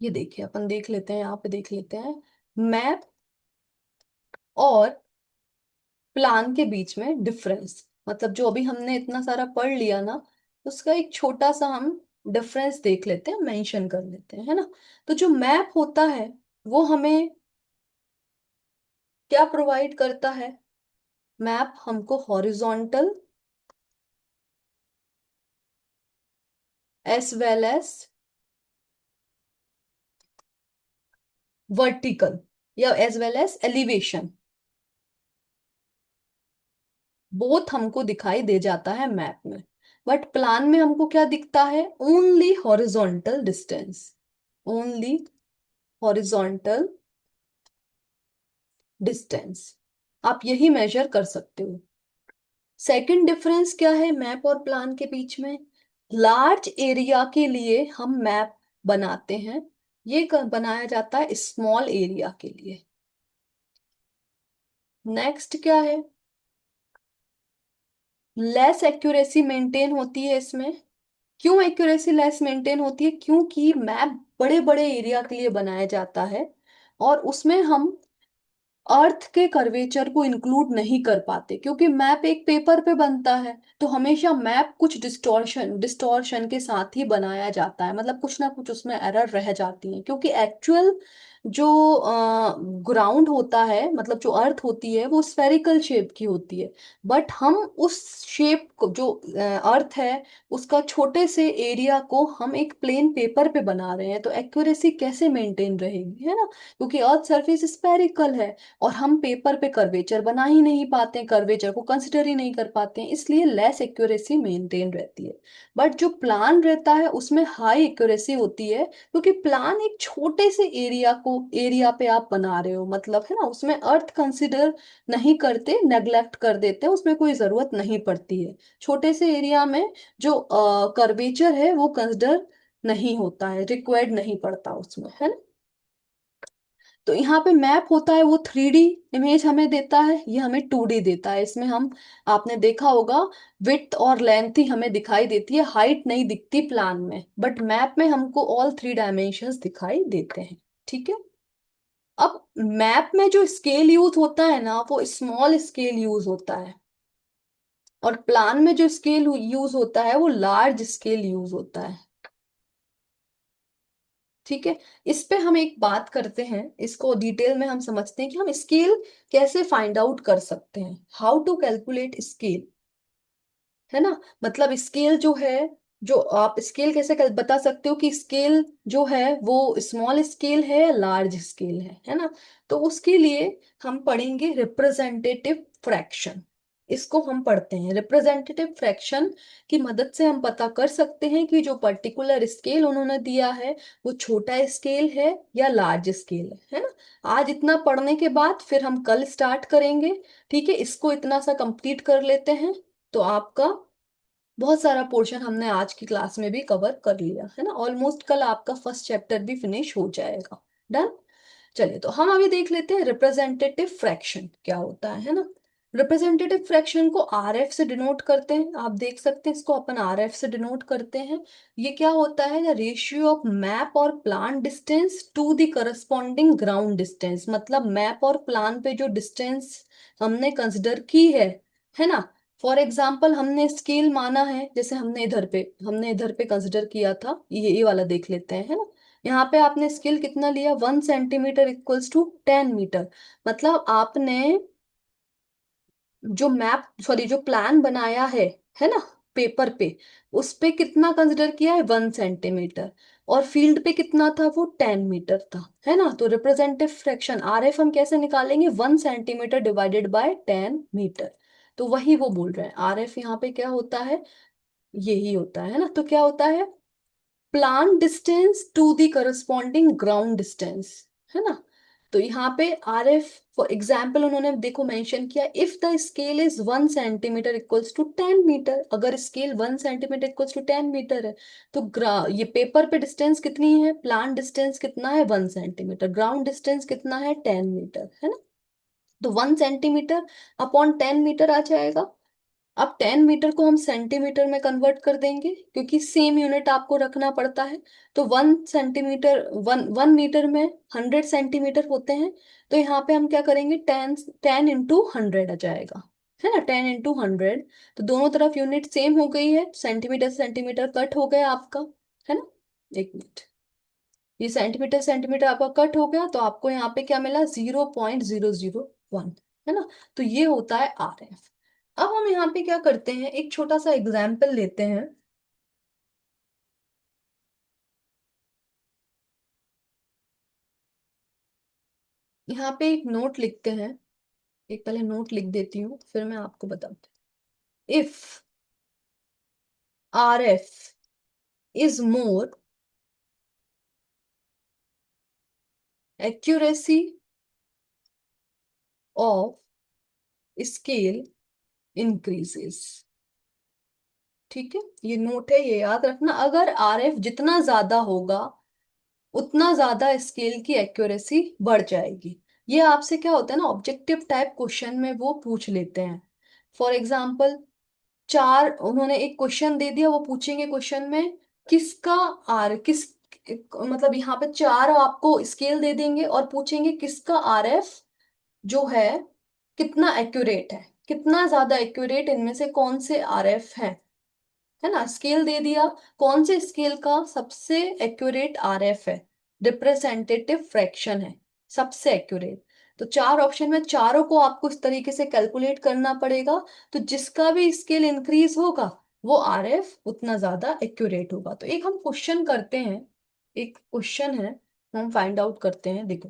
ये देखिए, अपन देख लेते हैं, यहाँ पे देख लेते हैं मैप और प्लान के बीच में डिफरेंस। मतलब जो अभी हमने इतना सारा पढ़ लिया ना, उसका एक छोटा सा हम डिफरेंस देख लेते हैं, मेंशन कर लेते हैं, है ना। तो जो मैप होता है वो हमें क्या प्रोवाइड करता है, मैप हमको horizontal as well as vertical, या as well as elevation, both हमको दिखाई दे जाता है मैप में। बट प्लान में हमको क्या दिखता है, only horizontal distance, only horizontal distance, आप यही मेजर कर सकते हो। सेकंड डिफरेंस क्या है मैप और प्लान के बीच में, लार्ज एरिया के लिए हम मैप बनाते हैं, ये बनाया जाता है स्मॉल एरिया के लिए। नेक्स्ट क्या है, लेस एक्यूरेसी मेंटेन होती है इसमें। क्यों एक्यूरेसी लेस मेंटेन होती है, क्योंकि मैप बड़े बड़े एरिया के लिए बनाया जाता है और उसमें हम अर्थ के कर्वेचर को इंक्लूड नहीं कर पाते, क्योंकि मैप एक पेपर पे बनता है तो हमेशा मैप कुछ डिस्टॉर्शन डिस्टॉर्शन के साथ ही बनाया जाता है, मतलब कुछ ना कुछ उसमें एरर रह जाती है, क्योंकि एक्चुअल जो ग्राउंड होता है, मतलब जो अर्थ होती है वो स्फेरिकल शेप की होती है। बट हम उस शेप को, जो अर्थ है, उसका छोटे से एरिया को हम एक प्लेन पेपर पे बना रहे हैं, तो एक्यूरेसी कैसे मेंटेन रहेगी, है ना। क्योंकि अर्थ सरफेस स्फेरिकल है और हम पेपर पे कर्वेचर बना ही नहीं पाते हैं, कर्वेचर को कंसिडर ही नहीं कर पाते हैं, इसलिए लेस एक्यूरेसी मेंटेन रहती है। बट जो प्लान रहता है उसमें हाई एक्यूरेसी होती है, क्योंकि प्लान एक छोटे से एरिया पे आप बना रहे हो, मतलब है ना, उसमें अर्थ कंसिडर नहीं करते, नेग्लेक्ट कर देते हैं, उसमें कोई जरूरत नहीं पड़ती है। छोटे से एरिया में जो कर्वेचर है वो कंसिडर नहीं होता है, रिक्वायर्ड नहीं पड़ता उसमें, है ना। तो यहाँ पे मैप होता है वो 3D इमेज हमें देता है, ये हमें 2D देता है। इसमें हम, आपने देखा होगा, विड्थ और लेंथ ही हमें दिखाई देती है, हाइट नहीं दिखती प्लान में, बट मैप में हमको ऑल 3 डायमेंशंस दिखाई देते हैं। ठीक है। अब मैप में जो स्केल यूज होता है ना वो स्मॉल स्केल यूज होता है, और प्लान में जो स्केल यूज होता है वो लार्ज स्केल यूज होता है। ठीक है। इस पे हम एक बात करते हैं, इसको डिटेल में हम समझते हैं कि हम स्केल कैसे फाइंड आउट कर सकते हैं, हाउ टू कैलकुलेट स्केल, है ना। मतलब स्केल जो है, जो आप स्केल कैसे बता सकते हो कि स्केल जो है वो स्मॉल स्केल है या लार्ज स्केल है ना। तो उसके लिए हम पढ़ेंगे रिप्रेजेंटेटिव फ्रैक्शन। इसको हम पढ़ते हैं, रिप्रेजेंटेटिव फ्रैक्शन की मदद से हम पता कर सकते हैं कि जो पर्टिकुलर स्केल उन्होंने दिया है वो छोटा स्केल है या लार्ज स्केल है ना। आज इतना पढ़ने के बाद फिर हम कल स्टार्ट करेंगे। ठीक है, इसको इतना सा कंप्लीट कर लेते हैं, तो आपका बहुत सारा पोर्शन हमने आज की क्लास में भी कवर कर लिया, है ना। ऑलमोस्ट कल आपका फर्स्ट चैप्टर भी फिनिश हो जाएगा। डन। चलिए, तो हम अभी देख लेते हैं रिप्रेजेंटेटिव फ्रैक्शन क्या होता है ना। रिप्रेजेंटेटिव फ्रैक्शन को आरएफ से डिनोट करते हैं, आप देख सकते हैं इसको अपन आरएफ से डिनोट करते हैं। ये क्या होता है, द रेशियो ऑफ मैप और plan distance to the corresponding ground distance. मतलब मैप और प्लान पे जो डिस्टेंस हमने कंसिडर की है ना। फॉर एग्जाम्पल हमने स्केल माना है, जैसे हमने इधर पे कंसिडर किया था, ये वाला देख लेते हैं, है ना। यहाँ पे आपने स्केल कितना लिया, 1 सेंटीमीटर इक्वल्स टू 10 मीटर। मतलब आपने जो मैप सॉरी जो प्लान बनाया है ना, पेपर पे, उस पे कितना कंसिडर किया है, 1 सेंटीमीटर। और फील्ड पे कितना था, वो 10 मीटर था, है ना। तो रिप्रेजेंटेटिव फ्रैक्शन आरएफ हम कैसे निकालेंगे, 1 सेंटीमीटर डिवाइडेड बाय 10 मीटर। तो वही वो बोल रहे हैं, आरएफ यहाँ पे क्या होता है, यही होता है ना। तो क्या होता है, plan distance to the corresponding ground distance, है ना। तो यहाँ पे आर एफ फॉर एग्जाम्पल उन्होंने देखो मेंशन किया, if the scale is 1 centimetre equals to 10 metre. अगर scale 1 centimetre equals to 10 metre है, तो ये पेपर पे डिस्टेंस कितनी है, प्लान डिस्टेंस कितना है, 1 सेंटीमीटर, ग्राउंड डिस्टेंस कितना है, 10 मीटर, है ना। तो 1 सेंटीमीटर अपॉन 10 मीटर आ जाएगा। अब 10 मीटर को हम सेंटीमीटर में कन्वर्ट कर देंगे, क्योंकि सेम यूनिट आपको रखना पड़ता है। तो 1 सेंटीमीटर, वन मीटर में 100 सेंटीमीटर होते हैं। तो यहाँ पे हम क्या करेंगे, 10 10 इंटू 100 आ जाएगा, है ना, 10 इंटू 100। तो दोनों तरफ यूनिट सेम हो गई है, सेंटीमीटर सेंटीमीटर कट हो गया आपका, है ना। एक मिनट, ये सेंटीमीटर सेंटीमीटर आपका कट हो गया, तो आपको यहाँ पे क्या मिला, 0.001, है ना। तो ये होता है आर एफ। अब हम यहाँ पे क्या करते हैं, एक छोटा सा एग्जाम्पल लेते हैं। यहाँ पे एक नोट लिखते हैं, एक पहले नोट लिख देती हूँ, फिर मैं आपको बताती हूँ। If R F is more, accuracy of scale increases. ठीक है, ये नोट है, ये याद रखना। अगर आर एफ जितना ज्यादा होगा, उतना ज्यादा स्केल की एक्यूरेसी बढ़ जाएगी। ये आपसे क्या होता है ना, ऑब्जेक्टिव टाइप क्वेश्चन में वो पूछ लेते हैं। फॉर एग्जाम्पल, चार उन्होंने एक क्वेश्चन दे दिया, वो पूछेंगे क्वेश्चन में किसका आर किस मतलब यहाँ पे चार आपको स्केल दे देंगे और पूछेंगे किसका आरएफ जो है कितना एक्यूरेट है, कितना ज्यादा एक्यूरेट, इनमें से कौन से आरएफ है ना। स्केल दे दिया, कौन से स्केल का सबसे एक्यूरेट आरएफ है, रिप्रेजेंटेटिव फ्रैक्शन है, सबसे एक्यूरेट। तो चार ऑप्शन में चारों को आपको इस तरीके से कैलकुलेट करना पड़ेगा। तो जिसका भी स्केल इंक्रीज होगा, वो आरएफ उतना ज्यादा एक्यूरेट होगा। तो एक हम क्वेश्चन करते हैं, एक क्वेश्चन है, हम फाइंड आउट करते हैं, देखो।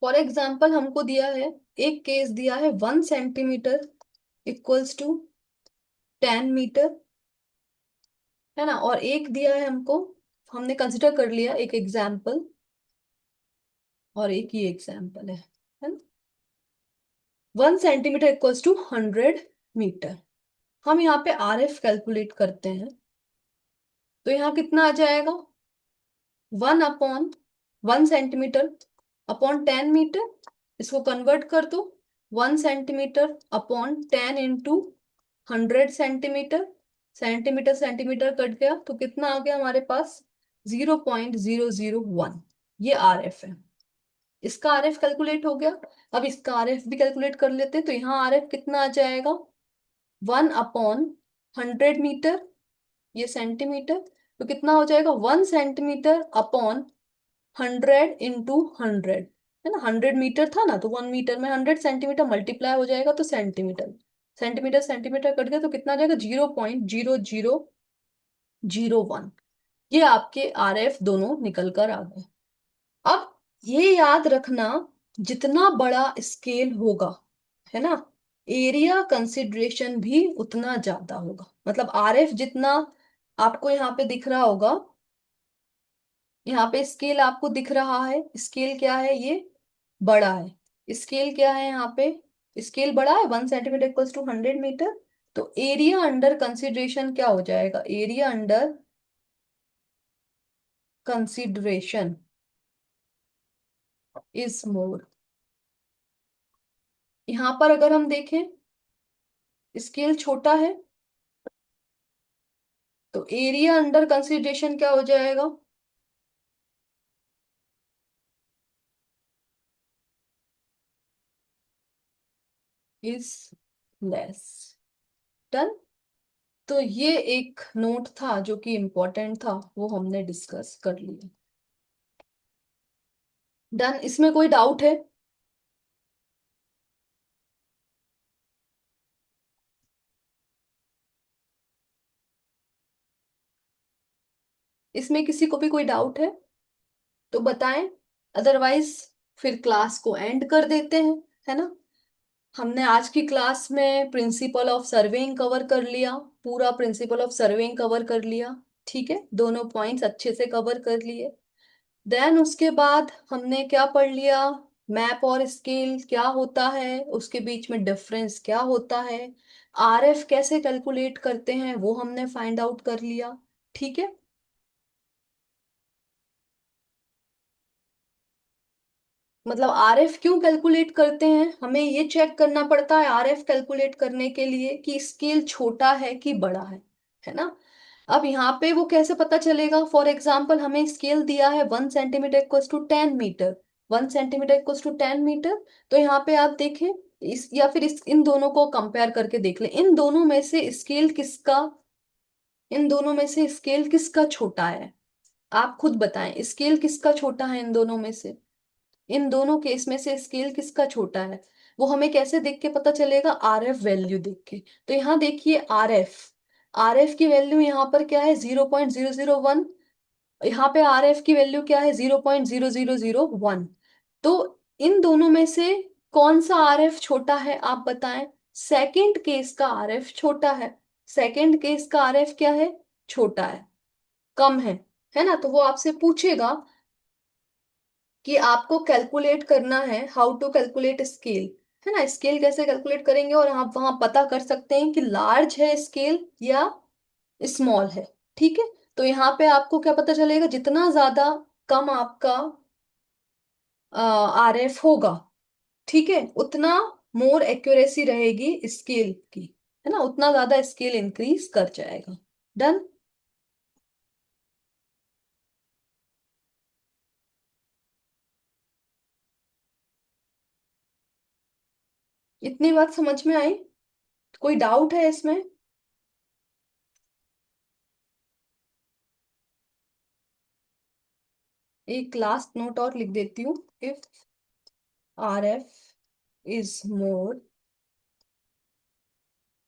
फॉर एग्जाम्पल हमको दिया है, एक केस दिया है, 1 सेंटीमीटर इक्वल्स टू 10 मीटर, है ना। और एक दिया है हमको, हमने कंसिडर कर लिया एक एग्जाम्पल, और एक ही एग्जाम्पल है ना। 1 सेंटीमीटर इक्वल्स टू 100 मीटर। हम यहाँ पे आर एफ कैलकुलेट करते हैं, तो यहाँ कितना आ जाएगा, 1/1 सेंटीमीटर अपॉन 10 मीटर। इसको कन्वर्ट कर दो, 1 centimetre upon 10 into 100 centimetre. Centimetre centimetre cut गया, तो कितना आ गया हमारे पास, 0.001। ये आर एफ है, इसका आर एफ कैलकुलेट हो गया। अब इसका आर एफ भी कैलकुलेट कर लेते हैं, तो यहाँ आर एफ कितना आ जाएगा, 1/100 मीटर, ये सेंटीमीटर। तो कितना हो जाएगा, 1 सेंटीमीटर अपॉन 100 इंटू 100, है ना। 100 मीटर था ना, तो 1 मीटर में 100 सेंटीमीटर मल्टीप्लाई हो जाएगा, तो सेंटीमीटर, सेंटीमीटर सेंटीमीटर कट गया, तो कितना आ जाएगा, 0.0001। ये आपके आर एफ दोनों निकल कर आ गए। अब ये याद रखना, जितना बड़ा स्केल होगा, है ना, एरिया कंसिडरेशन भी उतना ज्यादा होगा। मतलब आरएफ जितना आपको यहाँ पे दिख रहा होगा, यहाँ पे स्केल आपको दिख रहा है, स्केल क्या है, ये बड़ा है। स्केल क्या है यहाँ पे, स्केल बड़ा है, 1 सेंटीमीटर इक्वल्स टू 100 मीटर। तो एरिया अंडर कंसिडरेशन क्या हो जाएगा, area under consideration is more. यहां पर अगर हम देखें स्केल छोटा है तो एरिया अंडर कंसिडरेशन क्या हो जाएगा? Is less. डन। तो ये एक नोट था जो कि इम्पोर्टेंट था, वो हमने डिस्कस कर लिया। डन। इसमें कोई डाउट है? इसमें किसी को भी कोई डाउट है तो बताएं, अदरवाइज फिर क्लास को एंड कर देते हैं, है ना। हमने आज की क्लास में प्रिंसिपल ऑफ सर्वेइंग कवर कर लिया, पूरा प्रिंसिपल ऑफ सर्वेइंग कवर कर लिया। ठीक है, दोनों पॉइंट्स अच्छे से कवर कर लिए। देन उसके बाद हमने क्या पढ़ लिया? मैप और स्केल क्या होता है, उसके बीच में डिफरेंस क्या होता है, आरएफ कैसे कैलकुलेट करते हैं वो हमने फाइंड आउट कर लिया। ठीक है। मतलब आरएफ क्यों कैलकुलेट करते हैं, हमें ये चेक करना पड़ता है आरएफ कैलकुलेट करने के लिए कि स्केल छोटा है कि बड़ा है ना। अब यहाँ पे वो कैसे पता चलेगा? फॉर एग्जाम्पल हमें स्केल दिया है 1 centimetre equals to 10 metre, 1 centimetre equals to 10 metre. तो यहाँ पे आप देखें इस या फिर इस इन दोनों को कंपेयर करके देख लें, इन दोनों में से स्केल किसका छोटा है। आप खुद बताएं स्केल किसका छोटा है इन दोनों में से, इन दोनों केस में से स्केल किसका छोटा है। वो हमें कैसे देख के पता चलेगा? आरएफ वैल्यू देख के। तो यहाँ देखिए आरएफ, आरएफ की वैल्यू यहाँ पर क्या है? 0.001। यहाँ पे आरएफ की वैल्यू क्या है? 0.0001। तो इन दोनों में से कौन सा आरएफ छोटा है आप बताएं? सेकंड केस का आरएफ छोटा है। सेकंड केस का आरएफ क्या है? छोटा है, कम है ना। तो वो आपसे पूछेगा कि आपको कैलकुलेट करना है हाउ टू कैलकुलेट स्केल, है ना। स्केल कैसे कैलकुलेट करेंगे और आप वहां पता कर सकते हैं कि लार्ज है स्केल या स्मॉल है। ठीक है। तो यहाँ पे आपको क्या पता चलेगा? जितना ज्यादा कम आपका आरएफ होगा, ठीक है, उतना मोर एक्यूरेसी रहेगी स्केल की, है ना, उतना ज्यादा स्केल इंक्रीज कर जाएगा। डन। इतनी बात समझ में आई? कोई डाउट है इसमें? एक लास्ट नोट और लिख देती हूँ। If RF is more,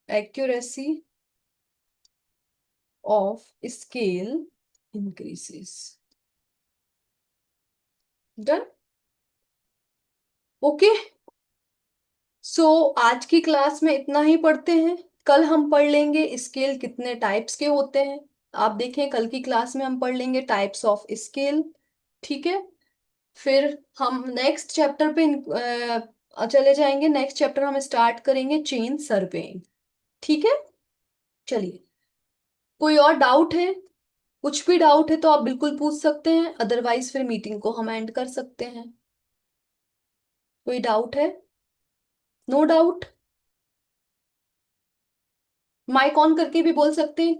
accuracy of scale increases. Done. Okay. So आज की क्लास में इतना ही पढ़ते हैं। कल हम पढ़ लेंगे स्केल कितने टाइप्स के होते हैं। आप देखें कल की क्लास में हम पढ़ लेंगे टाइप्स ऑफ स्केल। ठीक है। फिर हम नेक्स्ट चैप्टर पे चले जाएंगे। नेक्स्ट चैप्टर हम स्टार्ट करेंगे चेन सर्वेइंग। ठीक है। चलिए, कोई और डाउट है? कुछ भी डाउट है तो आप बिल्कुल पूछ सकते हैं, अदरवाइज फिर मीटिंग को हम एंड कर सकते हैं। कोई डाउट है? No doubt. माइक ऑन करके भी बोल सकते हैं।